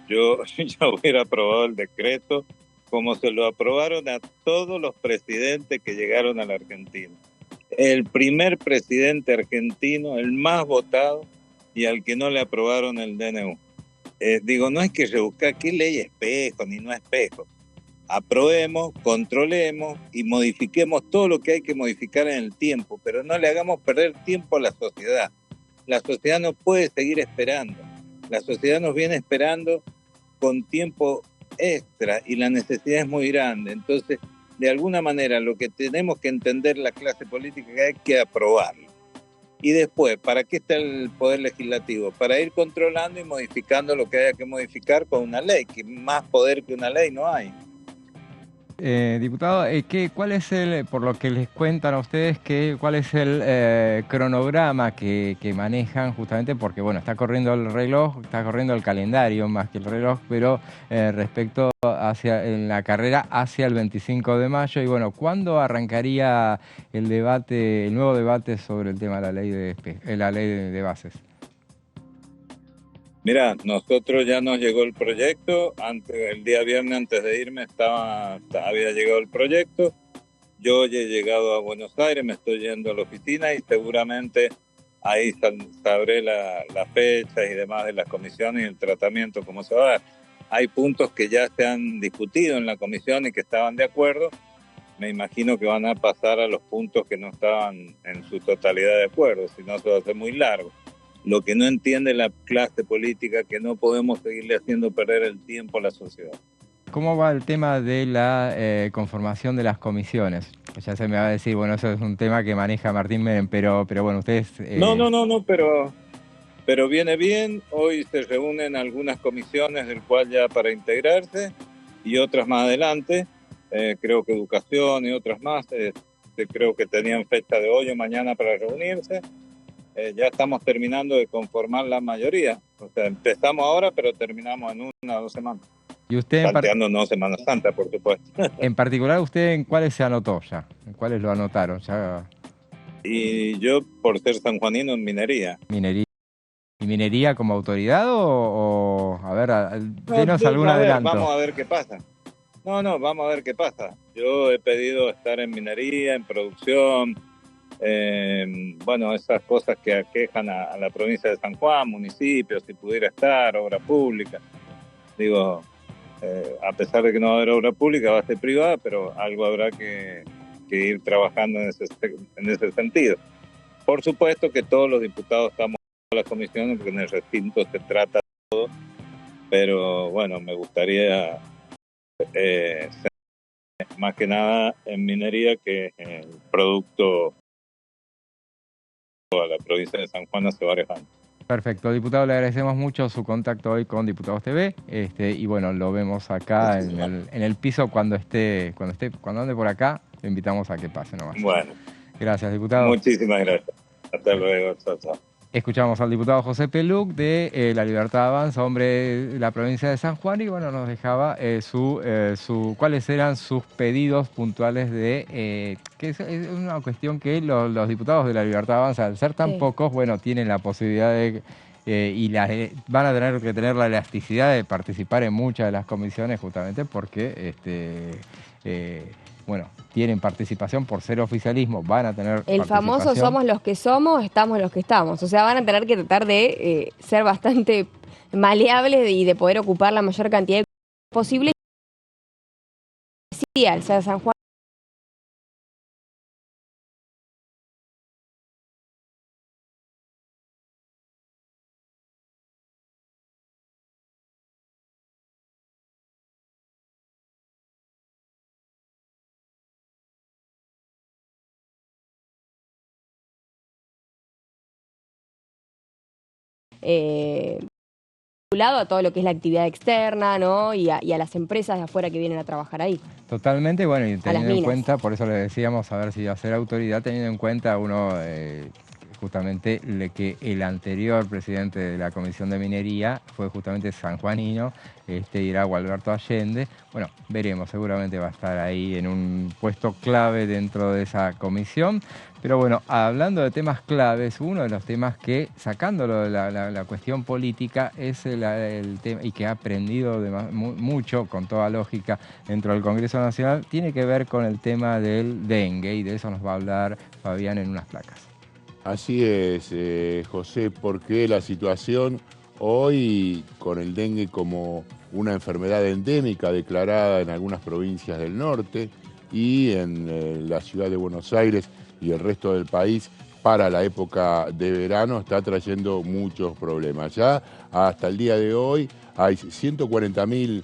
Yo ya hubiera aprobado el decreto como se lo aprobaron a todos los presidentes que llegaron a la Argentina. El primer presidente argentino, el más votado, y al que no le aprobaron el DNU. Digo, no hay que rebuscar qué ley espejo ni no espejo. Aprobemos, controlemos y modifiquemos todo lo que hay que modificar en el tiempo, pero no le hagamos perder tiempo a la sociedad. La sociedad no puede seguir esperando. La sociedad nos viene esperando con tiempo extra y la necesidad es muy grande. Entonces, de alguna manera, lo que tenemos que entender la clase política es que hay que aprobarlo. Y después, ¿para qué está el Poder Legislativo? Para ir controlando y modificando lo que haya que modificar con una ley, que más poder que una ley no hay. Diputado, ¿cuál es por lo que les cuentan a ustedes, cuál es el cronograma que manejan justamente? Porque, bueno, está corriendo el reloj, está corriendo el calendario más que el reloj, pero respecto en la carrera hacia el 25 de mayo. Y, bueno, ¿cuándo arrancaría el nuevo debate sobre el tema de la ley de bases? Mira, nosotros ya nos llegó el proyecto, el día viernes antes de irme había llegado el proyecto, yo ya he llegado a Buenos Aires, me estoy yendo a la oficina y seguramente ahí sabré la fecha y demás de las comisiones y el tratamiento, cómo se va a dar. Hay puntos que ya se han discutido en la comisión y que estaban de acuerdo, me imagino que van a pasar a los puntos que no estaban en su totalidad de acuerdo, si no se va a hacer muy largo. Lo que no entiende la clase política, que no podemos seguirle haciendo perder el tiempo a la sociedad. ¿Cómo va el tema de la conformación de las comisiones? Ya se me va a decir, bueno, eso es un tema que maneja Martín Menem, pero bueno, ustedes... No, pero viene bien. Hoy se reúnen algunas comisiones del cual ya para integrarse y otras más adelante. Creo que educación y otras más. Creo que tenían fecha de hoy o mañana para reunirse. Ya estamos terminando de conformar la mayoría. O sea, empezamos ahora, pero terminamos en 1 o 2 semanas. ¿Y usted salteándonos Semana Santa, por supuesto. En particular, ¿usted en cuáles se anotó ya? ¿En cuáles lo anotaron? Ya... Y yo, por ser sanjuanino, en minería. ¿Minería? ¿Y minería como autoridad o a ver, denos algún adelanto? Vamos a ver qué pasa. No, vamos a ver qué pasa. Yo he pedido estar en minería, en producción, bueno, esas cosas que aquejan a la provincia de San Juan, municipios, si pudiera estar, obra pública. Digo, a pesar de que no va a haber obra pública, va a ser privada, pero algo habrá que ir trabajando en ese sentido. Por supuesto que todos los diputados estamos en las comisiones, porque en el recinto se trata todo, pero bueno, me gustaría más que nada en minería, que el producto a la provincia de San Juan hace varios años. Perfecto, diputado, le agradecemos mucho su contacto hoy con Diputados TV, y bueno, lo vemos acá en el piso cuando ande por acá, le invitamos a que pase nomás. Bueno. Gracias, diputado. Muchísimas gracias. Hasta luego. Chao, chao. Escuchamos al diputado José Peluc de La Libertad Avanza, hombre de la provincia de San Juan, y bueno, nos dejaba cuáles eran sus pedidos puntuales que es una cuestión que los diputados de La Libertad Avanza, al ser tan pocos, bueno, tienen la posibilidad de van a tener que tener la elasticidad de participar en muchas de las comisiones, justamente porque bueno, tienen participación por ser oficialismo, van a tener el famoso somos los que somos, estamos los que estamos. O sea, van a tener que tratar de ser bastante maleables y de poder ocupar la mayor cantidad de posible. Sí, al ser San Juan vinculado a todo lo que es la actividad externa, ¿no? Y a las empresas de afuera que vienen a trabajar ahí. Totalmente, bueno, y teniendo en minas. cuenta, por eso le decíamos a ver si iba a ser autoridad, teniendo en cuenta uno justamente que el anterior presidente de la Comisión de Minería fue justamente sanjuanino, era Gualberto Allende. Bueno, veremos, seguramente va a estar ahí en un puesto clave dentro de esa comisión. Pero bueno, hablando de temas claves, uno de los temas que, sacándolo de la cuestión política, es el tema, y que ha aprendido mucho, con toda lógica, dentro del Congreso Nacional, tiene que ver con el tema del dengue, y de eso nos va a hablar Fabián en unas placas. Así es, José, porque la situación hoy con el dengue como una enfermedad endémica declarada en algunas provincias del norte y en la ciudad de Buenos Aires y el resto del país para la época de verano está trayendo muchos problemas. Ya hasta el día de hoy hay 140.000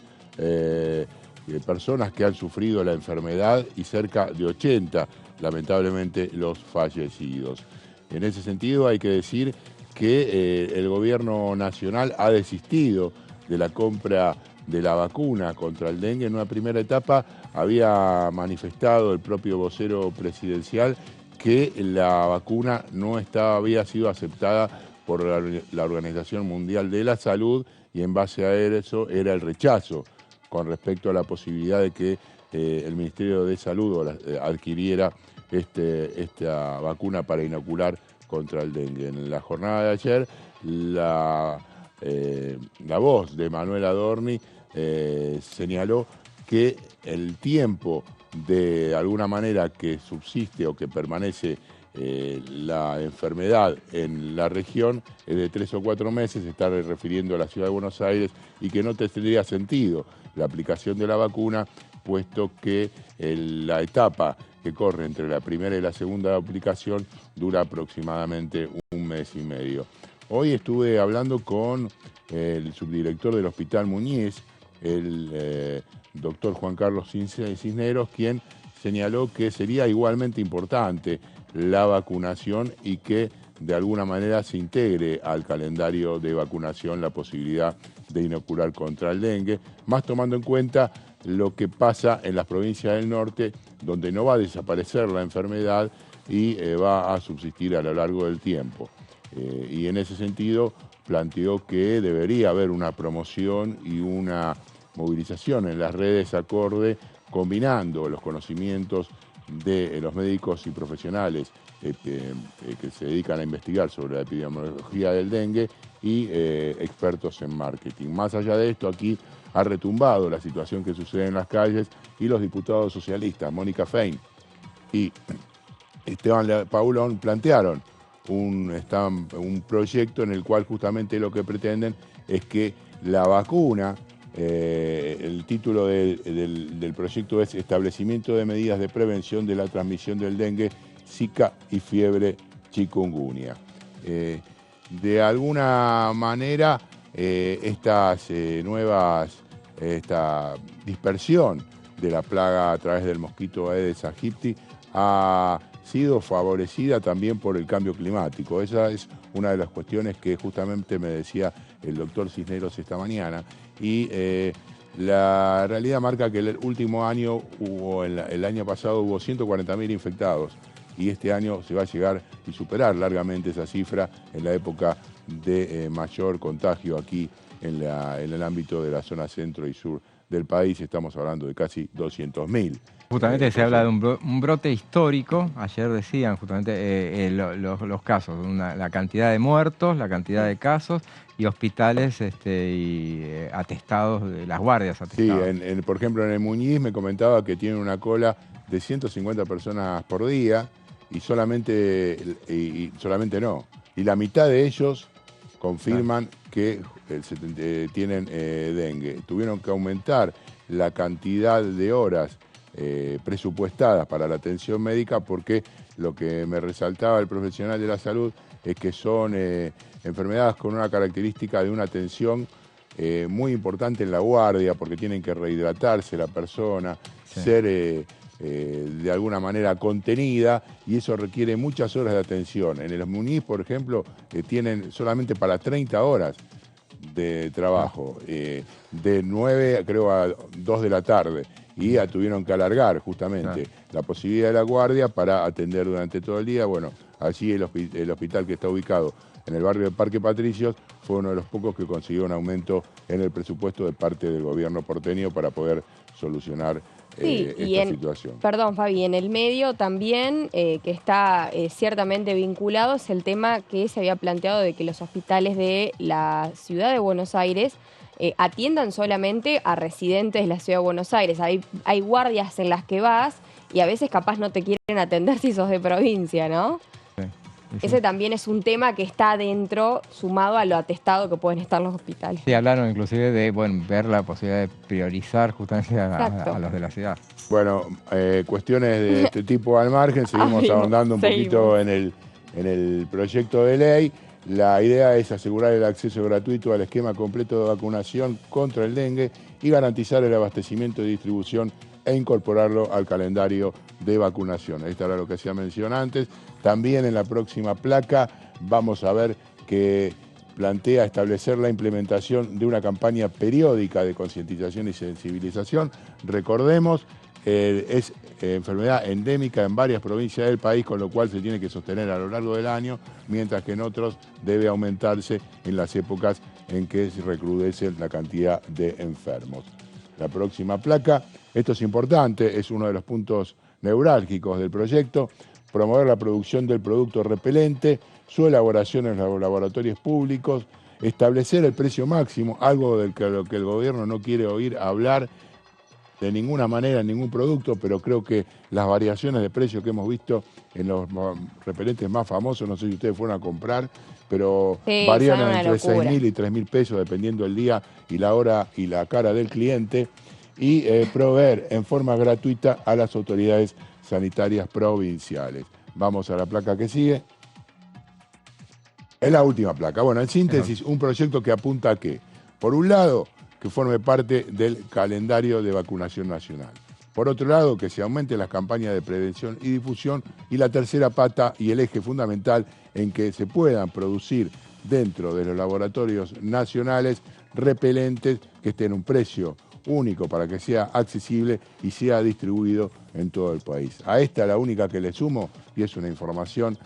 personas que han sufrido la enfermedad y cerca de 80, lamentablemente, los fallecidos. En ese sentido hay que decir que el gobierno nacional ha desistido de la compra de la vacuna contra el dengue. En una primera etapa había manifestado el propio vocero presidencial que la vacuna no había sido aceptada por la Organización Mundial de la Salud, y en base a eso era el rechazo con respecto a la posibilidad de que el Ministerio de Salud adquiriera esta vacuna para inocular contra el dengue. En la jornada de ayer, la voz de Manuel Adorni señaló que el tiempo de alguna manera que subsiste o que permanece la enfermedad en la región es de 3 o 4 meses, se está refiriendo a la ciudad de Buenos Aires, y que no tendría sentido la aplicación de la vacuna, puesto que la etapa que corre entre la primera y la segunda aplicación dura aproximadamente 1 mes y medio. Hoy estuve hablando con el subdirector del Hospital Muñiz, el doctor Juan Carlos Cisneros, quien señaló que sería igualmente importante la vacunación y que de alguna manera se integre al calendario de vacunación la posibilidad de inocular contra el dengue, más tomando en cuenta lo que pasa en las provincias del norte, donde no va a desaparecer la enfermedad y va a subsistir a lo largo del tiempo. Y en ese sentido planteó que debería haber una promoción y una movilización en las redes acorde, combinando los conocimientos de los médicos y profesionales que se dedican a investigar sobre la epidemiología del dengue y expertos en marketing. Más allá de esto, aquí ha retumbado la situación que sucede en las calles, y los diputados socialistas, Mónica Fein y Esteban Paulón, plantearon un proyecto en el cual justamente lo que pretenden es que la vacuna, el título del proyecto es Establecimiento de medidas de prevención de la transmisión del dengue, Zika y fiebre chikungunya. De alguna manera, esta dispersión de la plaga a través del mosquito Aedes aegypti ha sido favorecida también por el cambio climático. Esa es una de las cuestiones que justamente me decía el doctor Cisneros esta mañana, y la realidad marca que el último año el año pasado hubo 140.000 infectados, y este año se va a llegar y superar largamente esa cifra en la época de mayor contagio aquí en el ámbito de la zona centro y sur del país. Estamos hablando de casi 200.000. Justamente se habla de un brote histórico. Ayer decían justamente los casos, la cantidad de muertos, la cantidad de casos y hospitales y atestados, de las guardias atestadas. Sí, por ejemplo en el Muñiz me comentaba que tienen una cola de 150 personas por día, y solamente no. Y la mitad de ellos confirman que tienen dengue. Tuvieron que aumentar la cantidad de horas presupuestadas para la atención médica, porque lo que me resaltaba el profesional de la salud es que son enfermedades con una característica de una atención muy importante en la guardia, porque tienen que rehidratarse la persona, sí, ser de alguna manera contenida, y eso requiere muchas horas de atención. En el Muniz, por ejemplo, tienen solamente para 30 horas de trabajo, de 9 creo a 2 de la tarde, y ya tuvieron que alargar justamente la posibilidad de la guardia para atender durante todo el día. Bueno, allí el hospital que está ubicado en el barrio de Parque Patricios fue uno de los pocos que consiguió un aumento en el presupuesto de parte del gobierno porteño para poder solucionar esta situación. Perdón, Fabi, en el medio también, que está ciertamente vinculado, es el tema que se había planteado de que los hospitales de la ciudad de Buenos Aires atiendan solamente a residentes de la ciudad de Buenos Aires. Hay guardias en las que vas y a veces capaz no te quieren atender si sos de provincia, ¿no? Sí. Ese también es un tema que está dentro, sumado a lo atestado que pueden estar los hospitales. Sí, hablaron inclusive de ver la posibilidad de priorizar justamente a los de la ciudad. Bueno, cuestiones de este tipo al margen, seguimos ahondando un poquito en el proyecto de ley. La idea es asegurar el acceso gratuito al esquema completo de vacunación contra el dengue y garantizar el abastecimiento y distribución e incorporarlo al calendario de vacunación. Esto era lo que hacía mención antes. También en la próxima placa vamos a ver que plantea establecer la implementación de una campaña periódica de concientización y sensibilización. Recordemos, es enfermedad endémica en varias provincias del país, con lo cual se tiene que sostener a lo largo del año, mientras que en otros debe aumentarse en las épocas en que se recrudece la cantidad de enfermos. La próxima placa, esto es importante, es uno de los puntos neurálgicos del proyecto: promover la producción del producto repelente, su elaboración en los laboratorios públicos, establecer el precio máximo, algo del que el gobierno no quiere oír hablar de ninguna manera en ningún producto, pero creo que las variaciones de precio que hemos visto en los repelentes más famosos, no sé si ustedes fueron a comprar, pero varían entre 6.000 y 3.000 pesos dependiendo del día y la hora y la cara del cliente, y proveer en forma gratuita a las autoridades sanitarias provinciales. Vamos a la placa que sigue. Es la última placa. Bueno, en síntesis, un proyecto que apunta a que, por un lado, que forme parte del calendario de vacunación nacional. Por otro lado, que se aumenten las campañas de prevención y difusión. Y la tercera pata y el eje fundamental en que se puedan producir dentro de los laboratorios nacionales repelentes que estén a un precio único para que sea accesible y sea distribuido en todo el país. A esta la única que le sumo, y es una información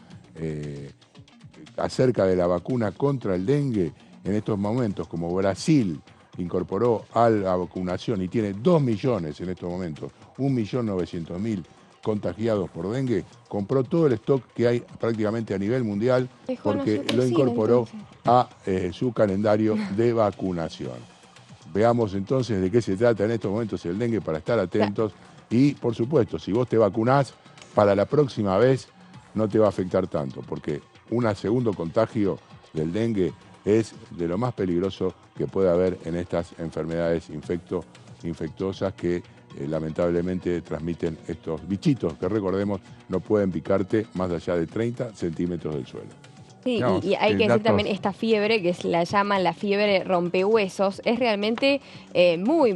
acerca de la vacuna contra el dengue. En estos momentos, como Brasil incorporó a la vacunación y tiene 2 millones en estos momentos, 1.900.000 contagiados por dengue, compró todo el stock que hay prácticamente a nivel mundial porque lo incorporó a su calendario de vacunación. Veamos entonces de qué se trata en estos momentos el dengue para estar atentos. Y, por supuesto, si vos te vacunás, para la próxima vez no te va a afectar tanto, porque un segundo contagio del dengue es de lo más peligroso que puede haber en estas enfermedades infectosas que lamentablemente transmiten estos bichitos que, recordemos, no pueden picarte más allá de 30 centímetros del suelo. Sí, y hay que decir también esta fiebre, que la llaman la fiebre rompehuesos, es realmente muy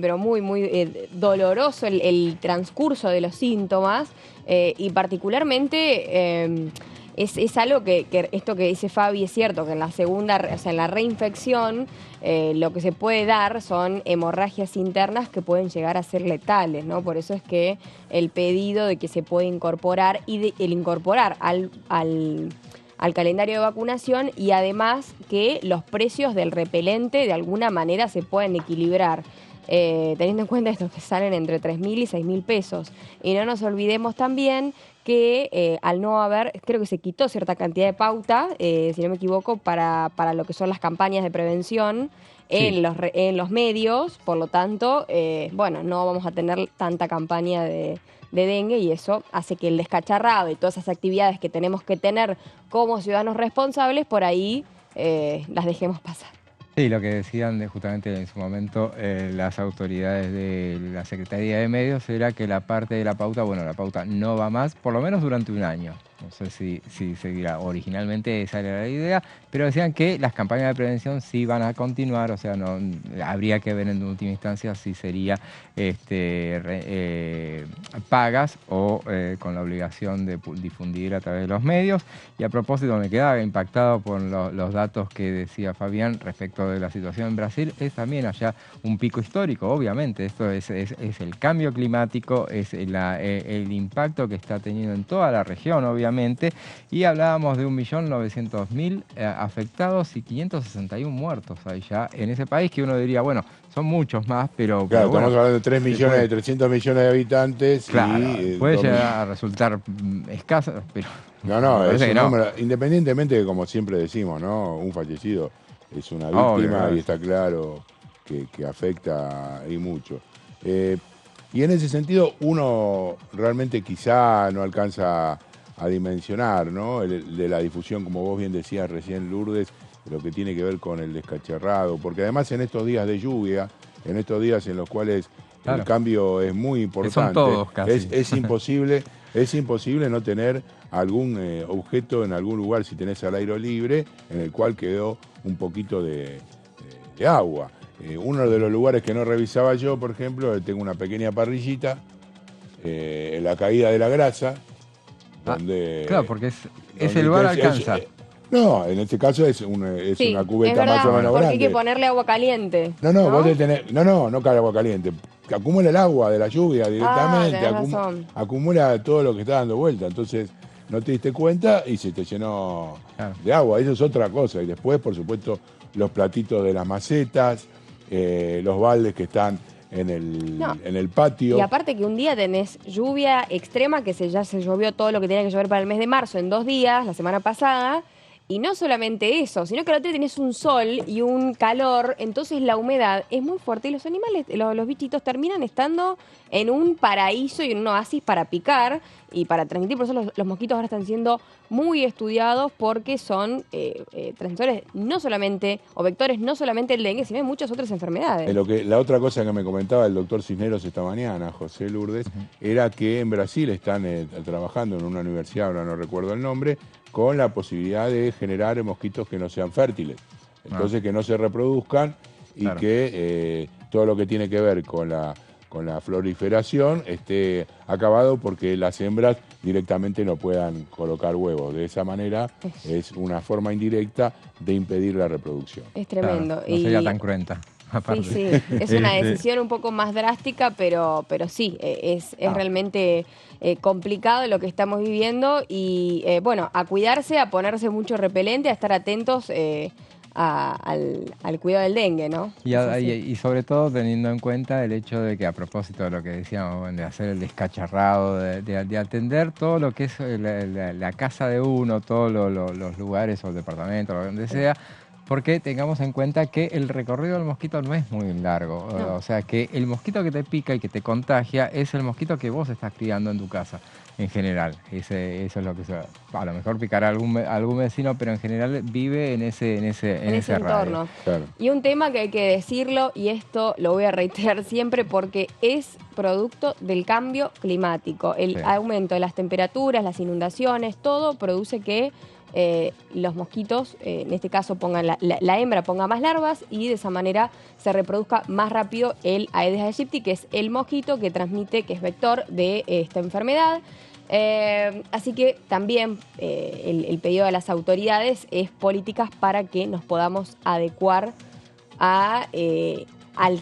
doloroso el transcurso de los síntomas y particularmente es algo que esto que dice Fabi es cierto, que en la segunda, o sea, en la reinfección lo que se puede dar son hemorragias internas que pueden llegar a ser letales, ¿no? Por eso es que el pedido de que se puede incorporar y el incorporar al calendario de vacunación, y además que los precios del repelente de alguna manera se pueden equilibrar. Teniendo en cuenta esto, que salen entre 3.000 y 6.000 pesos. Y no nos olvidemos también que al no haber, creo que se quitó cierta cantidad de pauta, si no me equivoco, para lo que son las campañas de prevención en los medios. Por lo tanto, bueno, no vamos a tener tanta campaña de dengue, y eso hace que el descacharrado y todas esas actividades que tenemos que tener como ciudadanos responsables, por ahí las dejemos pasar. Sí, lo que decían justamente en su momento las autoridades de la Secretaría de Medios era que la parte de la pauta, bueno, la pauta no va más, por lo menos durante un año. No sé si seguirá. Originalmente esa era la idea, pero decían que las campañas de prevención sí van a continuar, o sea, no habría que ver en última instancia si sería pagas o con la obligación de difundir a través de los medios. Y a propósito, me quedaba impactado por los datos que decía Fabián respecto de la situación en Brasil. Es también allá un pico histórico, obviamente. Esto es el cambio climático, es el impacto que está teniendo en toda la región, obviamente. Y hablábamos de 1.900.000 afectados y 561 muertos ahí ya en ese país, que uno diría, bueno, son muchos más, pero... Claro, bueno, estamos hablando de 3 millones, de 300 millones de habitantes. Claro, y, puede llegar a resultar escaso, pero... No, es un no. número, independientemente de, como siempre decimos, ¿no? Un fallecido es una víctima. Obvio, y está claro que afecta y mucho. Y en ese sentido, uno realmente quizá no alcanza a dimensionar, ¿no? De la difusión, como vos bien decías recién, Lourdes, de lo que tiene que ver con el descacharrado, porque además en estos días de lluvia, en estos días en los cuales el cambio es muy importante, son todos casi. Es imposible no tener algún objeto en algún lugar, si tenés al aire libre, en el cual quedó un poquito de agua. Uno de los lugares que no revisaba yo, por ejemplo, tengo una pequeña parrillita, en la caída de la grasa, donde... Claro, porque ese lugar alcanza. No, en este caso es una cubeta más o menos grande. Porque hay que ponerle agua caliente. No, vos tenés... No cae agua caliente. Que acumula el agua de la lluvia directamente, acumula todo lo que está dando vuelta. Entonces, no te diste cuenta y se te llenó de agua. Eso es otra cosa. Y después, por supuesto, los platitos de las macetas, los baldes que están en el patio. Y aparte que un día tenés lluvia extrema, que ya se llovió todo lo que tenía que llover para el mes de marzo en 2 días, la semana pasada. Y no solamente eso, sino que al otro día tenés un sol y un calor, entonces la humedad es muy fuerte y los animales, los bichitos terminan estando en un paraíso y en un oasis para picar y para transmitir. Por eso los mosquitos ahora están siendo muy estudiados porque son transmisores no solamente, o vectores no solamente del dengue, sino de muchas otras enfermedades. La otra cosa que me comentaba el doctor Cisneros esta mañana, José Lourdes, era que en Brasil están trabajando en una universidad, ahora no recuerdo el nombre, con la posibilidad de generar mosquitos que no sean fértiles. Entonces que no se reproduzcan y que todo lo que tiene que ver con la proliferación esté acabado porque las hembras directamente no puedan colocar huevos. De esa manera es una forma indirecta de impedir la reproducción. Es tremendo. No sería tan cruenta. Sí, es una decisión un poco más drástica, pero sí, es realmente complicado lo que estamos viviendo y bueno, a cuidarse, a ponerse mucho repelente, a estar atentos al cuidado del dengue, ¿no? Y sobre todo teniendo en cuenta el hecho de que, a propósito de lo que decíamos, de hacer el descacharrado, de atender todo lo que es la casa de uno, todos los lugares o el departamento, donde sea, porque tengamos en cuenta que el recorrido del mosquito no es muy largo. No. O sea, que el mosquito que te pica y que te contagia es el mosquito que vos estás criando en tu casa, en general. Eso es lo que a lo mejor picará algún vecino, pero en general vive en ese entorno. Claro. Y un tema que hay que decirlo, y esto lo voy a reiterar siempre, porque es producto del cambio climático. El aumento de las temperaturas, las inundaciones, todo produce que los mosquitos, en este caso pongan la hembra ponga más larvas y de esa manera se reproduzca más rápido el Aedes aegypti, que es el mosquito que transmite, que es vector de esta enfermedad. Así que también el pedido de las autoridades es políticas para que nos podamos adecuar al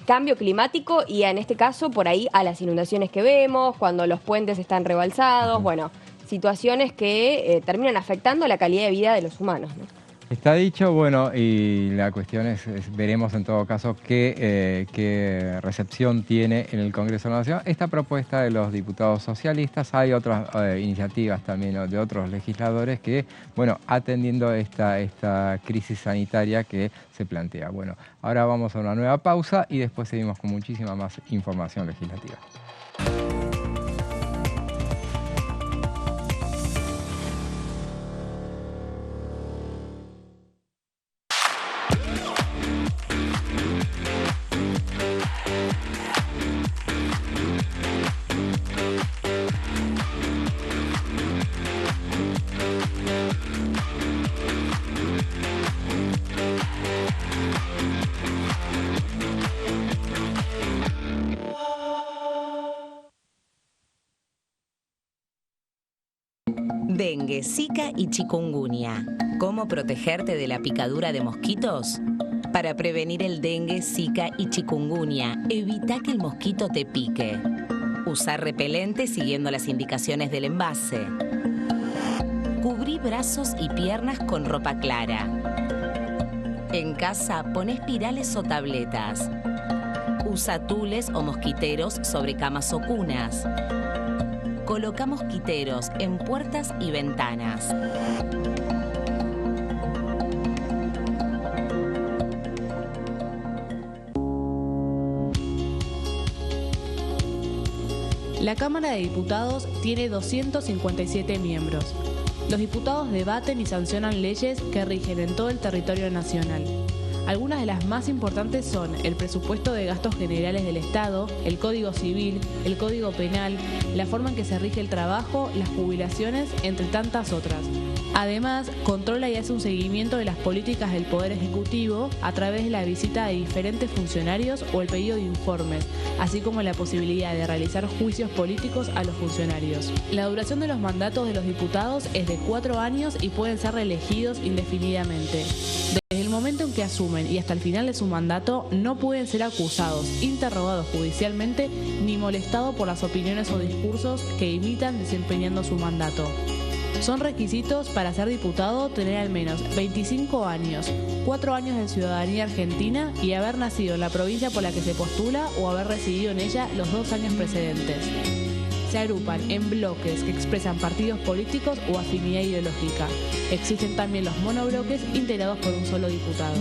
cambio climático y en este caso por ahí a las inundaciones que vemos, cuando los puentes están rebalsados, bueno, situaciones que terminan afectando la calidad de vida de los humanos, ¿no? Está dicho, bueno, y la cuestión es veremos en todo caso qué recepción tiene en el Congreso de la Nación esta propuesta de los diputados socialistas. Hay otras iniciativas también de otros legisladores que, bueno, atendiendo esta crisis sanitaria que se plantea. Bueno, ahora vamos a una nueva pausa y después seguimos con muchísima más información legislativa. Dengue, Zika y chikungunya. ¿Cómo protegerte de la picadura de mosquitos? Para prevenir el dengue, Zika y chikungunya, evita que el mosquito te pique. Usar repelente siguiendo las indicaciones del envase. Cubrí brazos y piernas con ropa clara. En casa, pon espirales o tabletas. Usa tules o mosquiteros sobre camas o cunas. Coloca mosquiteros en puertas y ventanas. La Cámara de Diputados tiene 257 miembros. Los diputados debaten y sancionan leyes que rigen en todo el territorio nacional. Algunas de las más importantes son el presupuesto de gastos generales del Estado, el Código Civil, el Código Penal, la forma en que se rige el trabajo, las jubilaciones, entre tantas otras. Además, controla y hace un seguimiento de las políticas del Poder Ejecutivo a través de la visita de diferentes funcionarios o el pedido de informes, así como la posibilidad de realizar juicios políticos a los funcionarios. La duración de los mandatos de los diputados es de 4 años y pueden ser reelegidos indefinidamente. Desde el momento en que asumen y hasta el final de su mandato, no pueden ser acusados, interrogados judicialmente, ni molestados por las opiniones o discursos que imitan desempeñando su mandato. Son requisitos para ser diputado tener al menos 25 años, 4 años de ciudadanía argentina y haber nacido en la provincia por la que se postula o haber residido en ella los 2 años precedentes. Se agrupan en bloques que expresan partidos políticos o afinidad ideológica. Existen también los monobloques integrados por un solo diputado.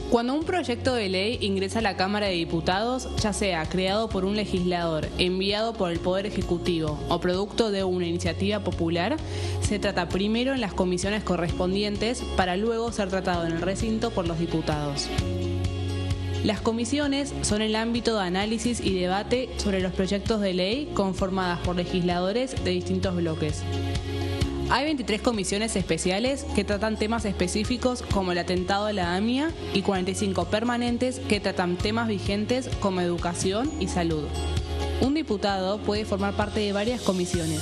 Cuando un proyecto de ley ingresa a la Cámara de Diputados, ya sea creado por un legislador, enviado por el Poder Ejecutivo o producto de una iniciativa popular, se trata primero en las comisiones correspondientes para luego ser tratado en el recinto por los diputados. Las comisiones son el ámbito de análisis y debate sobre los proyectos de ley conformadas por legisladores de distintos bloques. Hay 23 comisiones especiales que tratan temas específicos como el atentado de la AMIA y 45 permanentes que tratan temas vigentes como educación y salud. Un diputado puede formar parte de varias comisiones.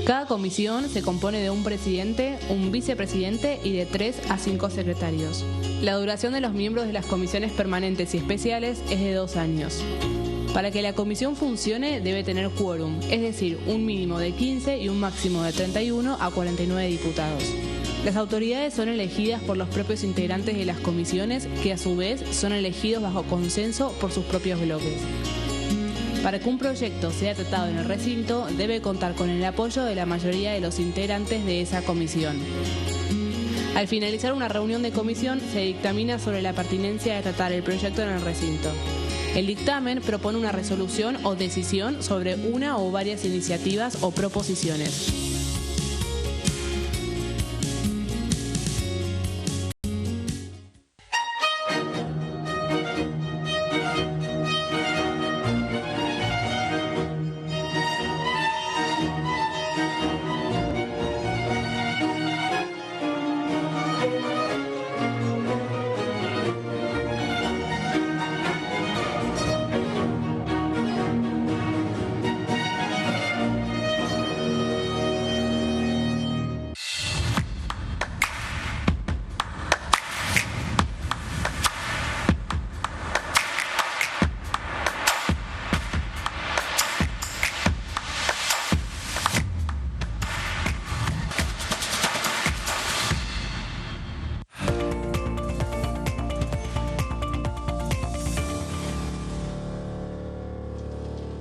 Cada comisión se compone de un presidente, un vicepresidente y de 3 a 5 secretarios. La duración de los miembros de las comisiones permanentes y especiales es de 2 años. Para que la comisión funcione debe tener quórum, es decir, un mínimo de 15 y un máximo de 31 a 49 diputados. Las autoridades son elegidas por los propios integrantes de las comisiones, que a su vez son elegidos bajo consenso por sus propios bloques. Para que un proyecto sea tratado en el recinto, debe contar con el apoyo de la mayoría de los integrantes de esa comisión. Al finalizar una reunión de comisión, se dictamina sobre la pertinencia de tratar el proyecto en el recinto. El dictamen propone una resolución o decisión sobre una o varias iniciativas o proposiciones.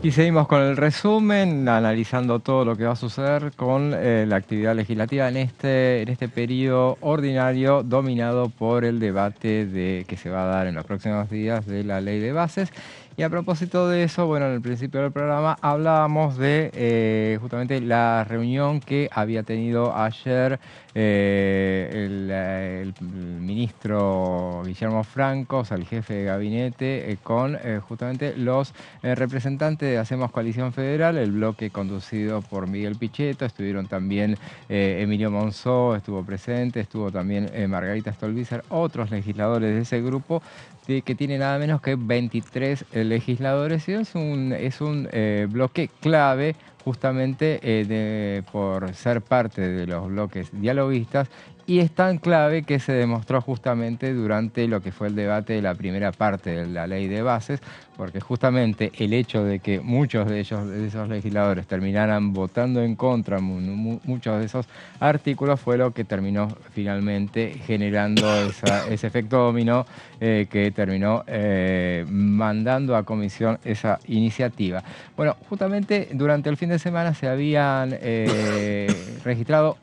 Y seguimos con el resumen, analizando todo lo que va a suceder con la actividad legislativa en este periodo ordinario dominado por el debate que se va a dar en los próximos días de la ley de bases. Y a propósito de eso, bueno, en el principio del programa hablábamos de justamente la reunión que había tenido ayer el ministro Guillermo Franco, o sea, el jefe de gabinete, con justamente los representantes de Hacemos Coalición Federal, el bloque conducido por Miguel Pichetto. Estuvieron también Emilio Monzó, estuvo presente, estuvo también Margarita Stolbizer, otros legisladores de ese grupo, que tiene nada menos que 23 legisladores, y es un bloque clave justamente por ser parte de los bloques dialoguistas, y es tan clave que se demostró justamente durante lo que fue el debate de la primera parte de la ley de bases, porque justamente el hecho de que muchos de esos legisladores terminaran votando en contra muchos de esos artículos fue lo que terminó finalmente generando ese efecto dominó que terminó mandando a comisión esa iniciativa. Bueno, justamente durante el fin de semana se habían registrado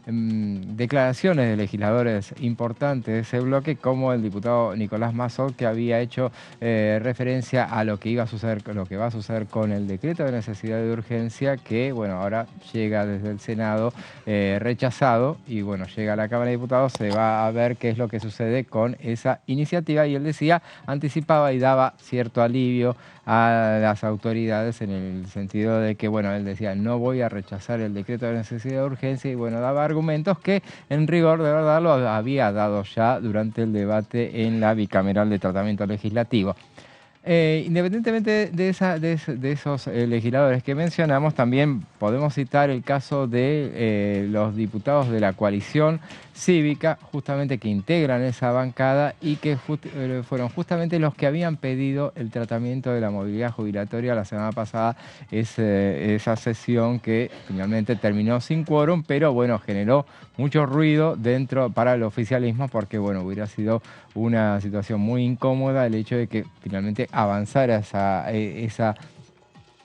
declaraciones de legisladores importantes de ese bloque, como el diputado Nicolás Mazot, que había hecho referencia a lo que iba a suceder, lo que va a suceder con el decreto de necesidad de urgencia, que bueno, ahora llega desde el Senado rechazado, y bueno, llega a la Cámara de Diputados. Se va a ver qué es lo que sucede con esa iniciativa, y él decía, anticipaba y daba cierto alivio a las autoridades en el sentido de que, bueno, él decía, no voy a rechazar el decreto de necesidad de urgencia, y bueno, daba argumentos que en rigor de verdad lo había dado ya durante el debate en la bicameral de tratamiento legislativo. Independientemente de esos legisladores que mencionamos, también podemos citar el caso de los diputados de la coalición cívica, justamente que integran esa bancada, y que fueron justamente los que habían pedido el tratamiento de la movilidad jubilatoria la semana pasada, esa sesión que finalmente terminó sin quórum, pero bueno, generó mucho ruido para el oficialismo, porque bueno, hubiera sido una situación muy incómoda el hecho de que finalmente avanzara esa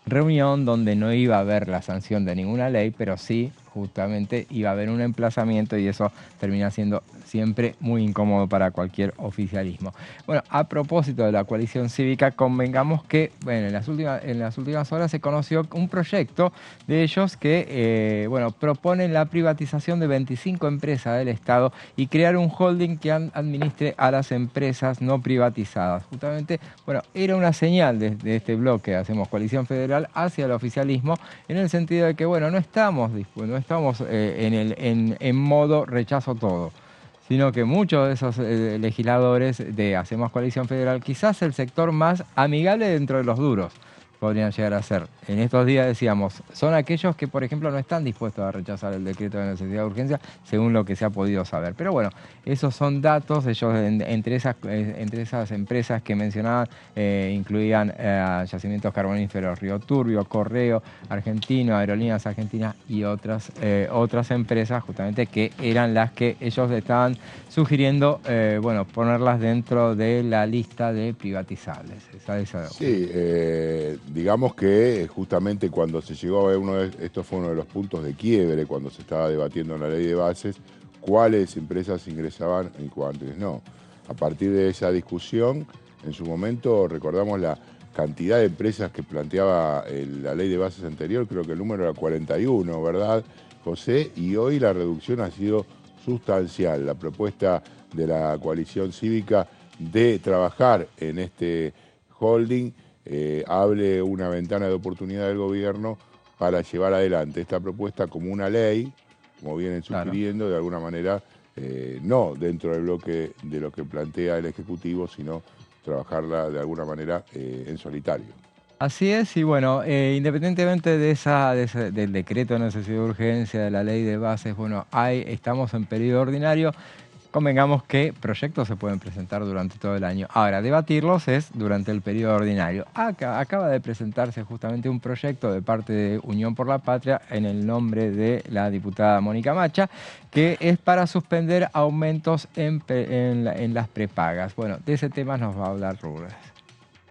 reunión donde no iba a haber la sanción de ninguna ley, pero sí justamente iba a haber un emplazamiento, y eso termina siendo siempre muy incómodo para cualquier oficialismo. Bueno, a propósito de la coalición cívica, convengamos que bueno, en las últimas horas se conoció un proyecto de ellos que bueno, proponen la privatización de 25 empresas del Estado y crear un holding que administre a las empresas no privatizadas. Justamente, bueno, era una señal de este bloque Hacemos Coalición Federal hacia el oficialismo, en el sentido de que bueno, no estamos en modo rechazo todo, sino que muchos de esos legisladores de Hacemos Coalición Federal, quizás el sector más amigable dentro de los duros, podrían llegar a ser. En estos días decíamos, son aquellos que, por ejemplo, no están dispuestos a rechazar el decreto de necesidad de urgencia, según lo que se ha podido saber. Pero bueno, esos son datos. Ellos, entre esas empresas que mencionaban, incluían Yacimientos Carboníferos Río Turbio, Correo Argentino, Aerolíneas Argentinas y otras empresas, justamente, que eran las que ellos estaban sugiriendo, bueno, ponerlas dentro de la lista de privatizables. Sí, digamos que justamente cuando se llegó a ver esto fue uno de los puntos de quiebre cuando se estaba debatiendo la ley de bases, cuáles empresas ingresaban y cuáles no. A partir de esa discusión, en su momento recordamos la cantidad de empresas que planteaba la ley de bases anterior, creo que el número era 41, ¿verdad, José? Y hoy la reducción ha sido sustancial. La propuesta de la coalición cívica de trabajar en este holding abre una ventana de oportunidad del gobierno para llevar adelante esta propuesta como una ley, como vienen sugiriendo, de alguna manera, no dentro del bloque de lo que plantea el Ejecutivo, sino trabajarla de alguna manera en solitario. Así es, y bueno, independientemente del decreto de necesidad de urgencia, de la ley de bases, bueno, estamos en periodo ordinario. Convengamos que proyectos se pueden presentar durante todo el año. Ahora, debatirlos es durante el periodo ordinario. Acaba de presentarse justamente un proyecto de parte de Unión por la Patria en el nombre de la diputada Mónica Macha, que es para suspender aumentos en las prepagas. Bueno, de ese tema nos va a hablar Rubens.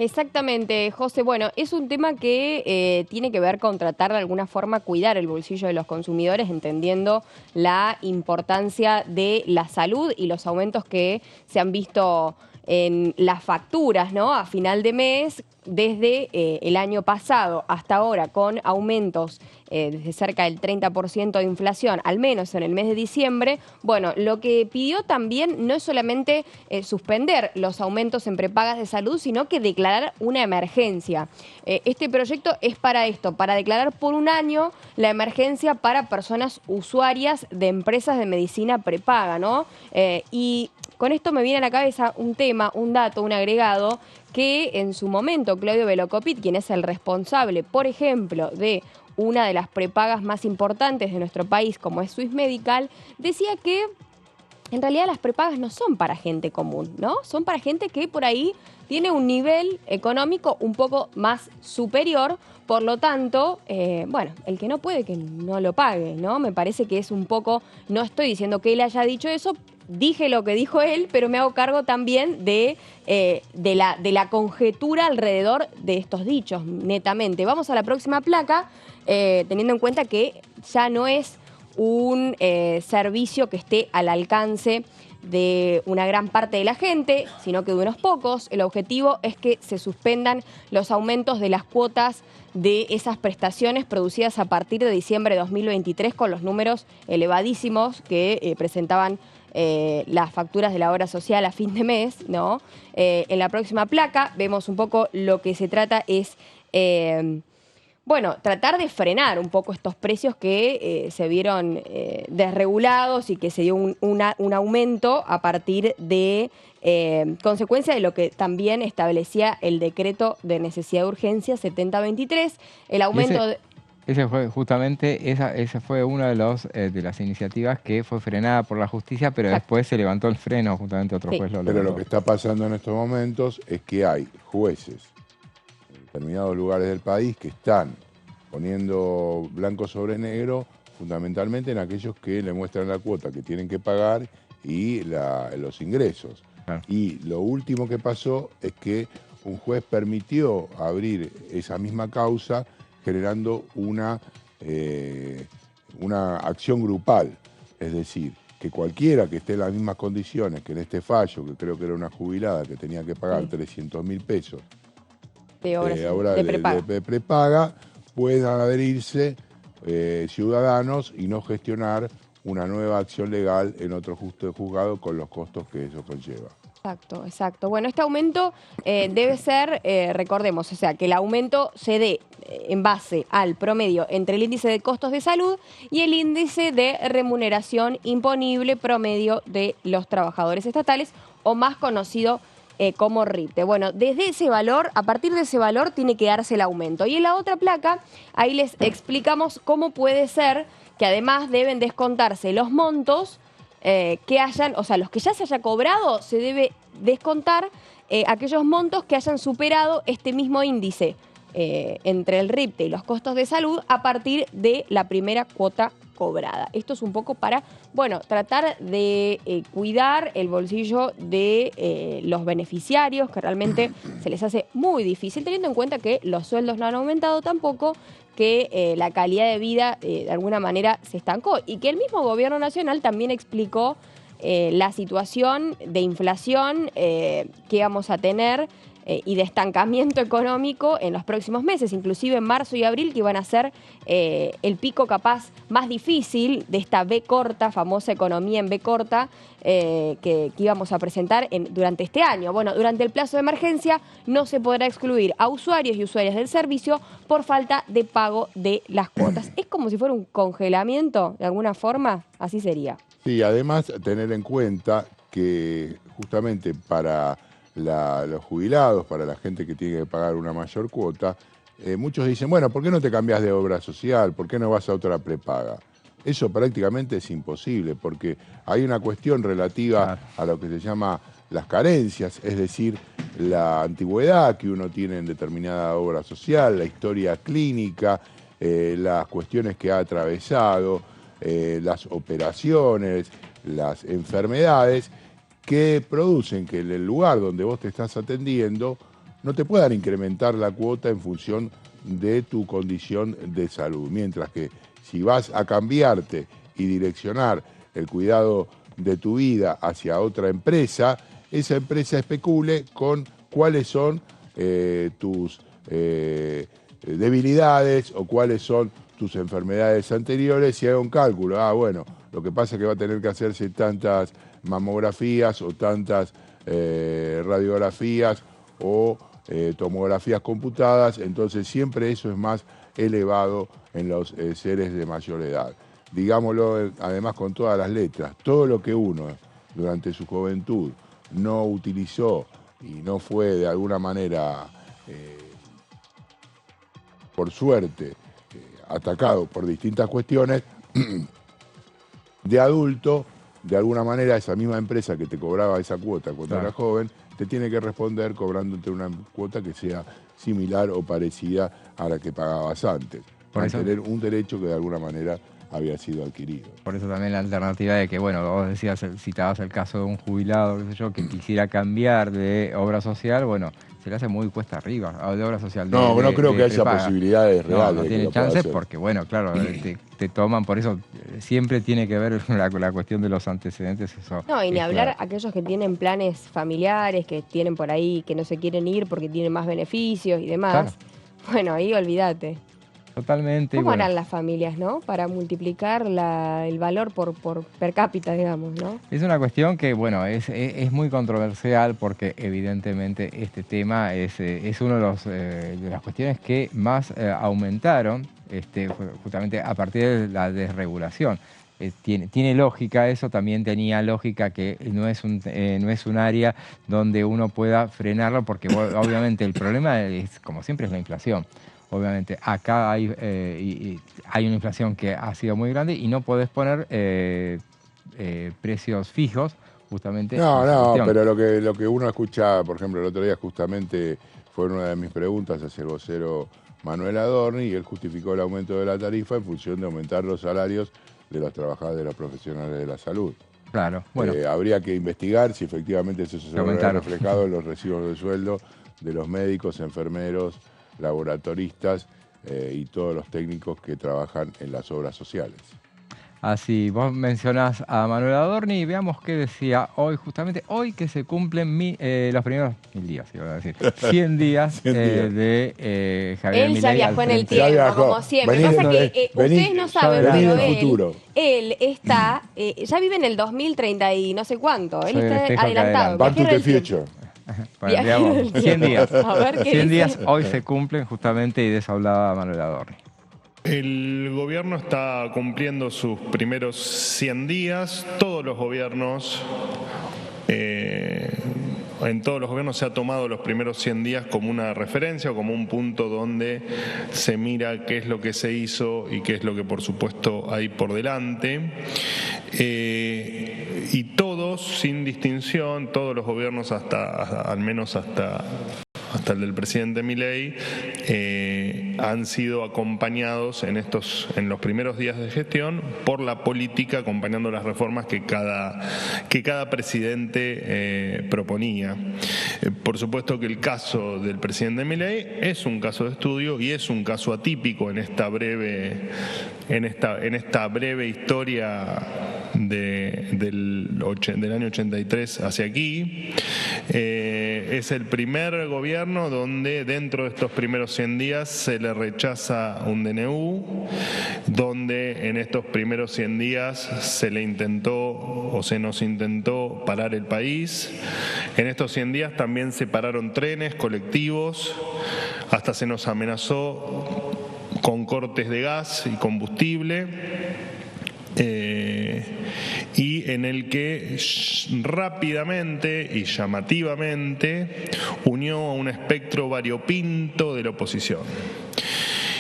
Exactamente, José. Bueno, es un tema que tiene que ver con tratar de alguna forma cuidar el bolsillo de los consumidores, entendiendo la importancia de la salud y los aumentos que se han visto en las facturas, ¿no? A final de mes, desde el año pasado hasta ahora, con aumentos desde cerca del 30% de inflación, al menos en el mes de diciembre. Bueno, lo que pidió también no es solamente suspender los aumentos en prepagas de salud, sino que declarar una emergencia. Este proyecto es para esto, para declarar por un año la emergencia para personas usuarias de empresas de medicina prepaga, ¿no? Y con esto me viene a la cabeza un tema, un dato, un agregado, que en su momento Claudio Velocopit, quien es el responsable, por ejemplo, de una de las prepagas más importantes de nuestro país, como es Swiss Medical, decía que en realidad las prepagas no son para gente común, ¿no? Son para gente que por ahí tiene un nivel económico un poco más superior. Por lo tanto, bueno, el que no puede, que no lo pague, ¿no? Me parece que es un poco, no estoy diciendo que él haya dicho eso, dije lo que dijo él, pero me hago cargo también de la conjetura alrededor de estos dichos, netamente. Vamos a la próxima placa, teniendo en cuenta que ya no es un servicio que esté al alcance de una gran parte de la gente, sino que de unos pocos. El objetivo es que se suspendan los aumentos de las cuotas de esas prestaciones producidas a partir de diciembre de 2023, con los números elevadísimos que presentaban las facturas de la obra social a fin de mes, ¿no? En la próxima placa vemos un poco lo que se trata es, bueno, tratar de frenar un poco estos precios que se vieron desregulados y que se dio un aumento a partir de consecuencia de lo que también establecía el decreto de necesidad de urgencia 7023, el aumento Ese fue justamente, esa fue una de las iniciativas que fue frenada por la justicia, pero Exacto. después se levantó el freno, justamente otro juez lo Pero levantó. lo que está pasando en estos momentos es que hay jueces en determinados lugares del país que están poniendo blanco sobre negro, fundamentalmente en aquellos que le muestran la cuota que tienen que pagar y los ingresos. Claro. Y Lo último que pasó es que un juez permitió abrir esa misma causa generando una acción grupal, es decir, que cualquiera que esté en las mismas condiciones que en este fallo, que creo que era una jubilada que tenía que pagar 300.000 pesos de prepaga, puedan adherirse ciudadanos y no gestionar una nueva acción legal en otro juzgado con los costos que eso conlleva. Exacto, exacto. Bueno, este aumento debe ser, recordemos, o sea, que el aumento se dé en base al promedio entre el índice de costos de salud y el índice de remuneración imponible promedio de los trabajadores estatales, o más conocido como RIPTE. Bueno, desde ese valor, a partir de ese valor, tiene que darse el aumento. Y en la otra placa, ahí les explicamos cómo puede ser que además deben descontarse los montos que hayan, o sea, los que ya se haya cobrado, se debe descontar aquellos montos que hayan superado este mismo índice entre el RIPTE y los costos de salud a partir de la primera cuota cobrada. Esto es un poco para, bueno, tratar de cuidar el bolsillo de los beneficiarios, que realmente se les hace muy difícil, teniendo en cuenta que los sueldos no han aumentado tampoco, que la calidad de vida de alguna manera se estancó y que el mismo gobierno nacional también explicó la situación de inflación que vamos a tener y de estancamiento económico en los próximos meses, inclusive en marzo y abril, que van a ser el pico capaz más difícil de esta B corta, famosa economía en B corta, que íbamos a presentar durante este año. Bueno, durante el plazo de emergencia no se podrá excluir a usuarios y usuarias del servicio por falta de pago de las cuotas. Es como si fuera un congelamiento, de alguna forma, así sería. Sí, además tener en cuenta que justamente para los jubilados, para la gente que tiene que pagar una mayor cuota, muchos dicen, bueno, ¿por qué no te cambias de obra social? ¿Por qué no vas a otra prepaga? Eso prácticamente es imposible, porque hay una cuestión relativa a lo que se llama las carencias, es decir, la antigüedad que uno tiene en determinada obra social, la historia clínica, las cuestiones que ha atravesado, las operaciones, las enfermedades, que producen que en el lugar donde vos te estás atendiendo no te puedan incrementar la cuota en función de tu condición de salud. Mientras que si vas a cambiarte y direccionar el cuidado de tu vida hacia otra empresa, esa empresa especule con cuáles son tus debilidades o cuáles son tus enfermedades anteriores y haga un cálculo. Bueno, lo que pasa es que va a tener que hacerse tantas mamografías o tantas radiografías o tomografías computadas, entonces siempre eso es más elevado en los seres de mayor edad. Digámoslo además con todas las letras, todo lo que uno durante su juventud no utilizó y no fue de alguna manera, por suerte, atacado por distintas cuestiones, de adulto, de alguna manera esa misma empresa que te cobraba esa cuota cuando eras joven, te tiene que responder cobrándote una cuota que sea similar o parecida a la que pagabas antes. Para tener un derecho que de alguna manera había sido adquirido. Por eso también la alternativa de que, bueno, vos decías, citabas el caso de un jubilado, qué sé yo, que quisiera cambiar de obra social, bueno, se le hace muy cuesta arriba, de obra social. No creo que haya posibilidades reales. No tiene chances porque, bueno, claro, te toman, por eso siempre tiene que ver la cuestión de los antecedentes. Eso no, y ni hablar aquellos que tienen planes familiares, que tienen por ahí, que no se quieren ir porque tienen más beneficios y demás. Claro. Bueno, ahí olvídate. Totalmente. ¿Cómo harán las familias, no? Para multiplicar el valor por per cápita, digamos, ¿no? Es una cuestión que, bueno, es muy controversial porque evidentemente este tema es uno de las cuestiones que más aumentaron justamente a partir de la desregulación. Tiene lógica eso, también tenía lógica que no es un área donde uno pueda frenarlo porque obviamente el problema es, como siempre, es la inflación. Obviamente acá hay una inflación que ha sido muy grande y no podés poner precios fijos justamente. No, pero lo que uno escucha, por ejemplo, el otro día justamente fue una de mis preguntas hacia el vocero Manuel Adorni y él justificó el aumento de la tarifa en función de aumentar los salarios de los trabajadores, de los profesionales de la salud. Claro, bueno. Habría que investigar si efectivamente eso se habrá reflejado en los recibos de sueldo de los médicos, enfermeros, laboratoristas y todos los técnicos que trabajan en las obras sociales. Así, vos mencionás a Manuel Adorni y veamos qué decía hoy, justamente hoy que se cumplen los primeros 1000 días, iba a decir, 100 días de Javier Milei. Él ya viajó en el tiempo, como siempre. Pasa que ustedes no saben, pero él está, ya vive en el 2030 y no sé cuánto, él está adelantado. Back to the future. Bueno, digamos, 100 días. 100 días hoy se cumplen justamente y de eso hablaba Manuel Adorni. El gobierno está cumpliendo sus primeros 100 días. Todos los gobiernos, en todos los gobiernos se ha tomado los primeros 100 días como una referencia o como un punto donde se mira qué es lo que se hizo y qué es lo que por supuesto hay por delante. Y todos, sin distinción, todos los gobiernos al menos hasta el del presidente Milei, han sido acompañados en los primeros días de gestión por la política, acompañando las reformas que cada presidente proponía. Por supuesto que el caso del presidente Milei es un caso de estudio y es un caso atípico en esta breve historia del año 83 hacia aquí. Es el primer gobierno donde dentro de estos primeros 100 días se le rechaza un DNU, donde en estos primeros 100 días se nos intentó parar el país. En estos 100 días también se pararon trenes, colectivos, hasta se nos amenazó con cortes de gas y combustible. Y en el que rápidamente y llamativamente unió a un espectro variopinto de la oposición.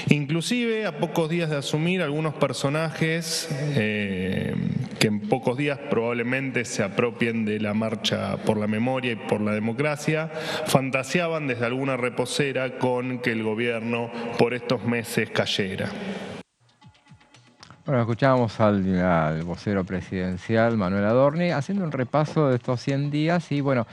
Inclusive, a pocos días de asumir, algunos personajes que en pocos días probablemente se apropien de la marcha por la memoria y por la democracia, fantaseaban desde alguna reposera con que el gobierno por estos meses cayera. Bueno, escuchábamos al vocero presidencial, Manuel Adorni, haciendo un repaso de estos 100 días y, bueno,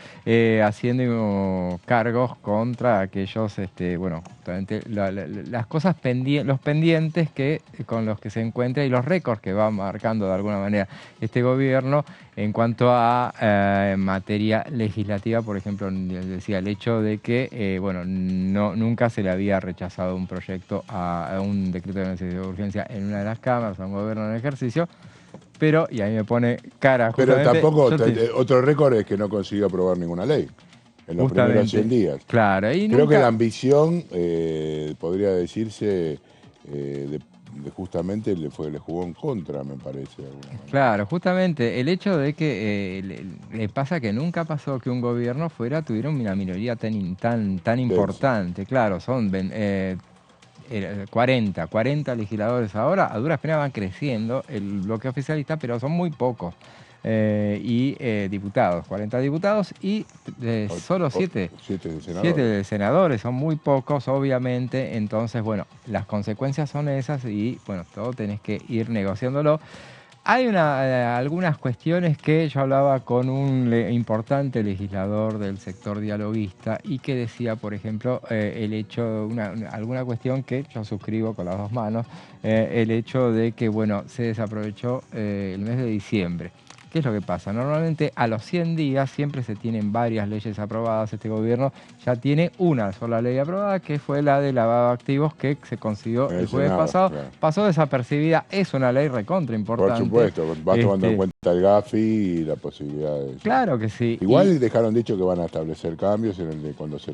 haciendo cargos contra aquellos, bueno, justamente las cosas los pendientes con los que se encuentra y los récords que va marcando de alguna manera este gobierno en cuanto a materia legislativa. Por ejemplo, decía el hecho de que, bueno, nunca se le había rechazado un proyecto a un decreto de necesidad de urgencia en una de las cámaras, a un gobierno en ejercicio, pero, y ahí me pone cara justamente... Pero tampoco, otro récord es que no consiguió aprobar ninguna ley en los primeros 100 días. Claro, y creo que la ambición, podría decirse, justamente le jugó en contra, me parece. Claro, justamente el hecho de que le pasa que nunca pasó que un gobierno tuviera una minoría tan importante. Claro, son 40 legisladores ahora, a duras penas van creciendo el bloque oficialista, pero son muy pocos. Y diputados, 40 diputados y solo 7 senadores, son muy pocos obviamente. Entonces, bueno, las consecuencias son esas y, bueno, todo tenés que ir negociándolo. Hay algunas cuestiones que yo hablaba con un importante legislador del sector dialoguista y que decía, por ejemplo, el hecho, alguna cuestión que yo suscribo con las dos manos, el hecho de que, bueno, se desaprovechó el mes de diciembre. ¿Qué es lo que pasa? Normalmente a los 100 días siempre se tienen varias leyes aprobadas. Este gobierno ya tiene una sola ley aprobada, que fue la de lavado de activos, que se consiguió el jueves pasado. Claro. Pasó desapercibida, es una ley recontra importante. Por supuesto, va tomando en cuenta el GAFI y la posibilidad de... Claro que sí. Igual dejaron dicho que van a establecer cambios en el de cuando se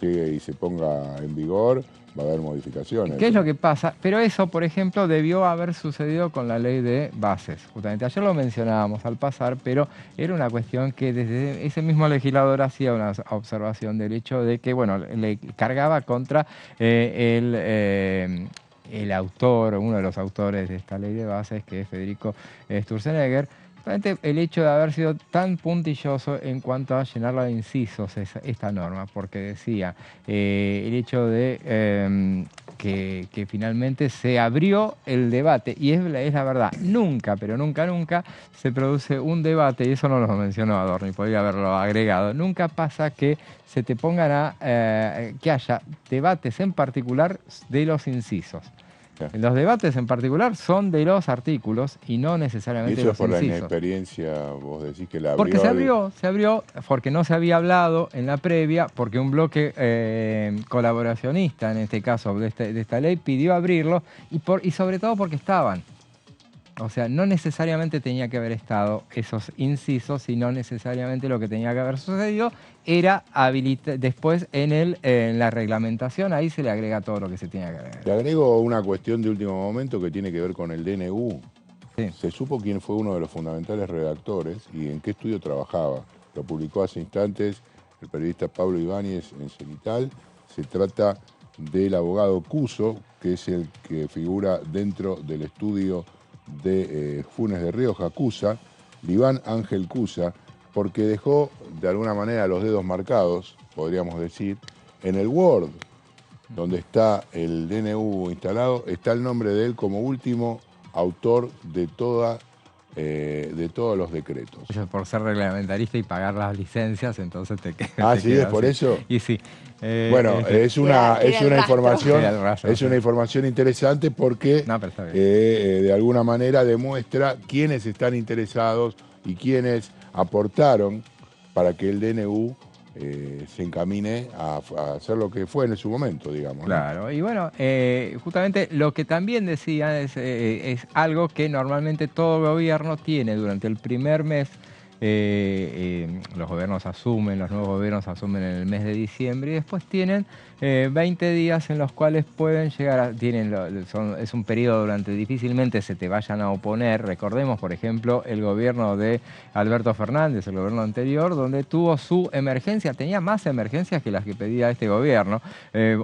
llegue y se ponga en vigor. Va a haber modificaciones. ¿Qué es lo que pasa? Pero eso, por ejemplo, debió haber sucedido con la ley de bases. Justamente ayer lo mencionábamos al pasar, pero era una cuestión que desde ese mismo legislador hacía una observación del hecho de que, bueno, le cargaba contra el autor, uno de los autores de esta ley de bases, que es Federico Sturzenegger. El hecho de haber sido tan puntilloso en cuanto a llenarla de incisos esta norma, porque decía el hecho de que finalmente se abrió el debate, y es la verdad, nunca, pero nunca se produce un debate, y eso no lo mencionó Adorni, podría haberlo agregado, nunca pasa que se te pongan que haya debates en particular de los incisos. Los debates en particular son de los artículos y no necesariamente de los incisos. ¿Y eso por la inexperiencia vos decís que la abrió? Porque se abrió porque no se había hablado en la previa, porque un bloque colaboracionista, en este caso de esta ley, pidió abrirlo y sobre todo porque estaban. O sea, no necesariamente tenía que haber estado esos incisos, sino necesariamente lo que tenía que haber sucedido era después en la reglamentación, ahí se le agrega todo lo que se tenía que agregar. Le agrego una cuestión de último momento que tiene que ver con el DNU. Sí. Se supo quién fue uno de los fundamentales redactores y en qué estudio trabajaba. Lo publicó hace instantes el periodista Pablo Ibáñez en Cenital. Se trata del abogado Cuso, que es el que figura dentro del estudio de Funes de Rioja, Cusa, Iván Ángel Cusa, porque dejó de alguna manera los dedos marcados, podríamos decir, en el Word, donde está el DNU instalado, está el nombre de él como último autor de todos los decretos. Eso por ser reglamentarista y pagar las licencias, entonces te quedas. Ah, sí, es por eso. Y sí. Bueno, es una información interesante porque de alguna manera demuestra quiénes están interesados y quiénes aportaron para que el DNU se encamine a hacer lo que fue en su momento, digamos. Claro, ¿no? Y bueno, justamente lo que también decía es algo que normalmente todo gobierno tiene durante el primer mes. Los nuevos gobiernos asumen en el mes de diciembre y después tienen 20 días en los cuales pueden llegar es un periodo durante difícilmente se te vayan a oponer. Recordemos, por ejemplo, el gobierno de Alberto Fernández, el gobierno anterior, donde tuvo su emergencia, tenía más emergencias que las que pedía este gobierno,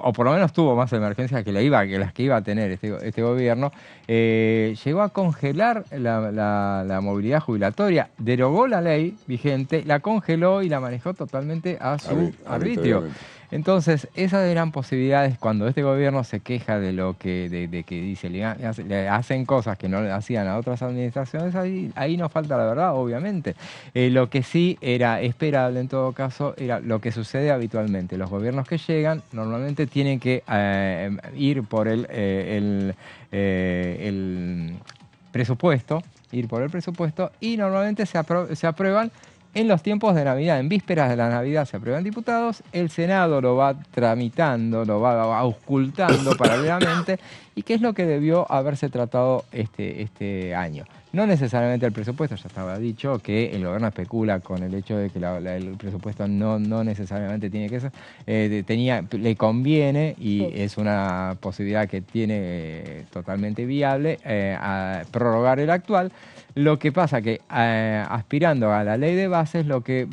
o por lo menos tuvo más emergencias que las que iba a tener este gobierno. Llegó a congelar la movilidad jubilatoria, derogó la ley vigente, la congeló y la manejó totalmente a su arbitrio. Entonces, esas eran posibilidades cuando este gobierno se queja de lo que, de que dice, le hacen cosas que no le hacían a otras administraciones, ahí nos falta la verdad, obviamente. Lo que sí era esperable en todo caso era lo que sucede habitualmente. Los gobiernos que llegan normalmente tienen que ir por el presupuesto, y normalmente se aprueban en los tiempos de Navidad, en vísperas de la Navidad se aprueban diputados, el Senado lo va tramitando, lo va auscultando paralelamente, y qué es lo que debió haberse tratado este año. No necesariamente el presupuesto, ya estaba dicho que el gobierno especula con el hecho de que el presupuesto no necesariamente tiene que ser, le conviene, y es una posibilidad que tiene totalmente viable, a prorrogar el actual. Lo que pasa que aspirando a la ley de bases, lo que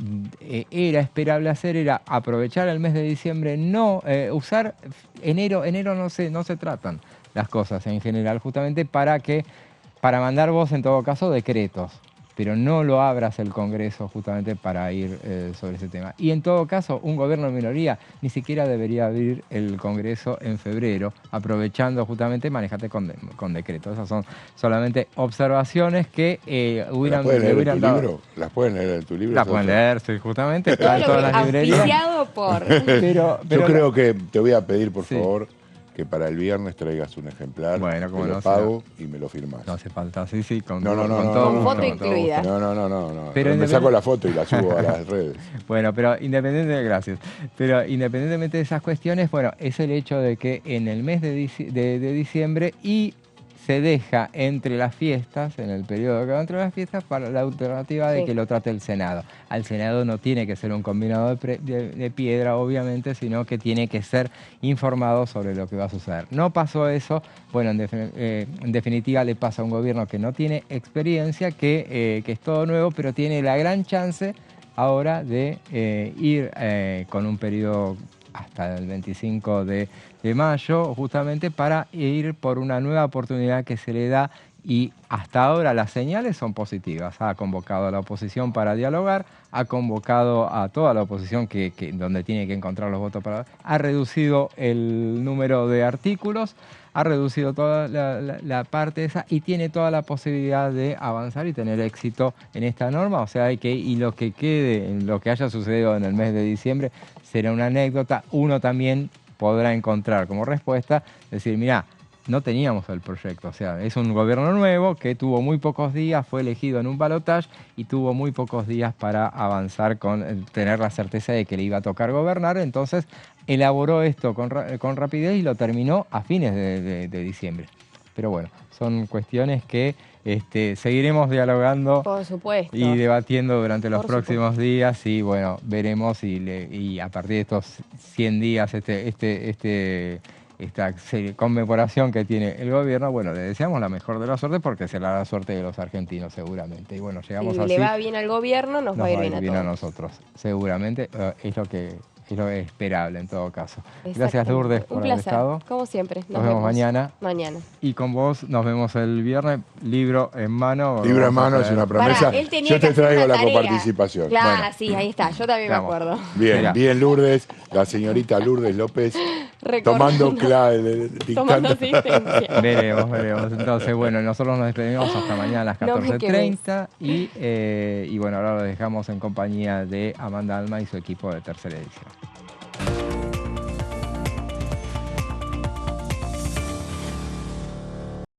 era esperable hacer era aprovechar el mes de diciembre, usar enero no se tratan las cosas en general, justamente para mandar vos en todo caso decretos, pero no lo abras el Congreso justamente para ir sobre ese tema. Y en todo caso, un gobierno de minoría ni siquiera debería abrir el Congreso en febrero, aprovechando justamente manejarte con decretos. Esas son solamente observaciones que hubieran dado. ¿Las pueden leer en tu libro? Las pueden leer, sí, justamente, está en todas las librerías. Yo creo que te voy a pedir, por favor, que para el viernes traigas un ejemplar, te lo pago y me lo firmás. No hace falta, sí, con foto incluida. No. Pero me saco la foto y la subo a las redes. Bueno, pero independientemente de esas cuestiones, bueno, es el hecho de que en el mes de diciembre se deja entre las fiestas, en el periodo que va entre las fiestas, para la alternativa de que lo trate el Senado. Al Senado no tiene que ser un combinado de piedra, obviamente, sino que tiene que ser informado sobre lo que va a suceder. No pasó eso, bueno, en definitiva le pasa a un gobierno que no tiene experiencia, que es todo nuevo, pero tiene la gran chance ahora de ir con un periodo hasta el 25 de mayo, justamente para ir por una nueva oportunidad que se le da, y hasta ahora las señales son positivas. Ha convocado a la oposición para dialogar, ha convocado a toda la oposición donde tiene que encontrar los votos ha reducido el número de artículos, ha reducido toda la parte esa, y tiene toda la posibilidad de avanzar y tener éxito en esta norma. O sea, y lo que quede, en lo que haya sucedido en el mes de diciembre, será una anécdota. Uno también podrá encontrar como respuesta, decir, mirá, no teníamos el proyecto. O sea, es un gobierno nuevo que tuvo muy pocos días, fue elegido en un balotaje y tuvo muy pocos días para avanzar con tener la certeza de que le iba a tocar gobernar. Entonces elaboró esto con rapidez y lo terminó a fines de diciembre. Pero bueno, son cuestiones que seguiremos dialogando, por supuesto, y debatiendo durante los próximos días, y bueno, veremos y a partir de estos 100 días esta conmemoración que tiene el gobierno, bueno, le deseamos la mejor de la suerte, porque será la suerte de los argentinos seguramente. Y bueno, llegamos así. Si le va bien al gobierno, nos va a ir bien a nosotros. Seguramente es lo que es esperable en todo caso. Gracias, Lourdes, por haber estado. Como siempre. Nos vemos mañana. Y con vos nos vemos el viernes, libro en mano. Libro en mano es una promesa. Yo te traigo la coparticipación. Claro, bueno. Sí, ahí está. Yo también me acuerdo. Bien, Lourdes, la señorita Lourdes López, tomando asistencia. Veremos. Entonces, bueno, nosotros nos despedimos hasta mañana a las 14:30 y bueno, ahora lo dejamos en compañía de Amanda Alma y su equipo de Tercera Edición.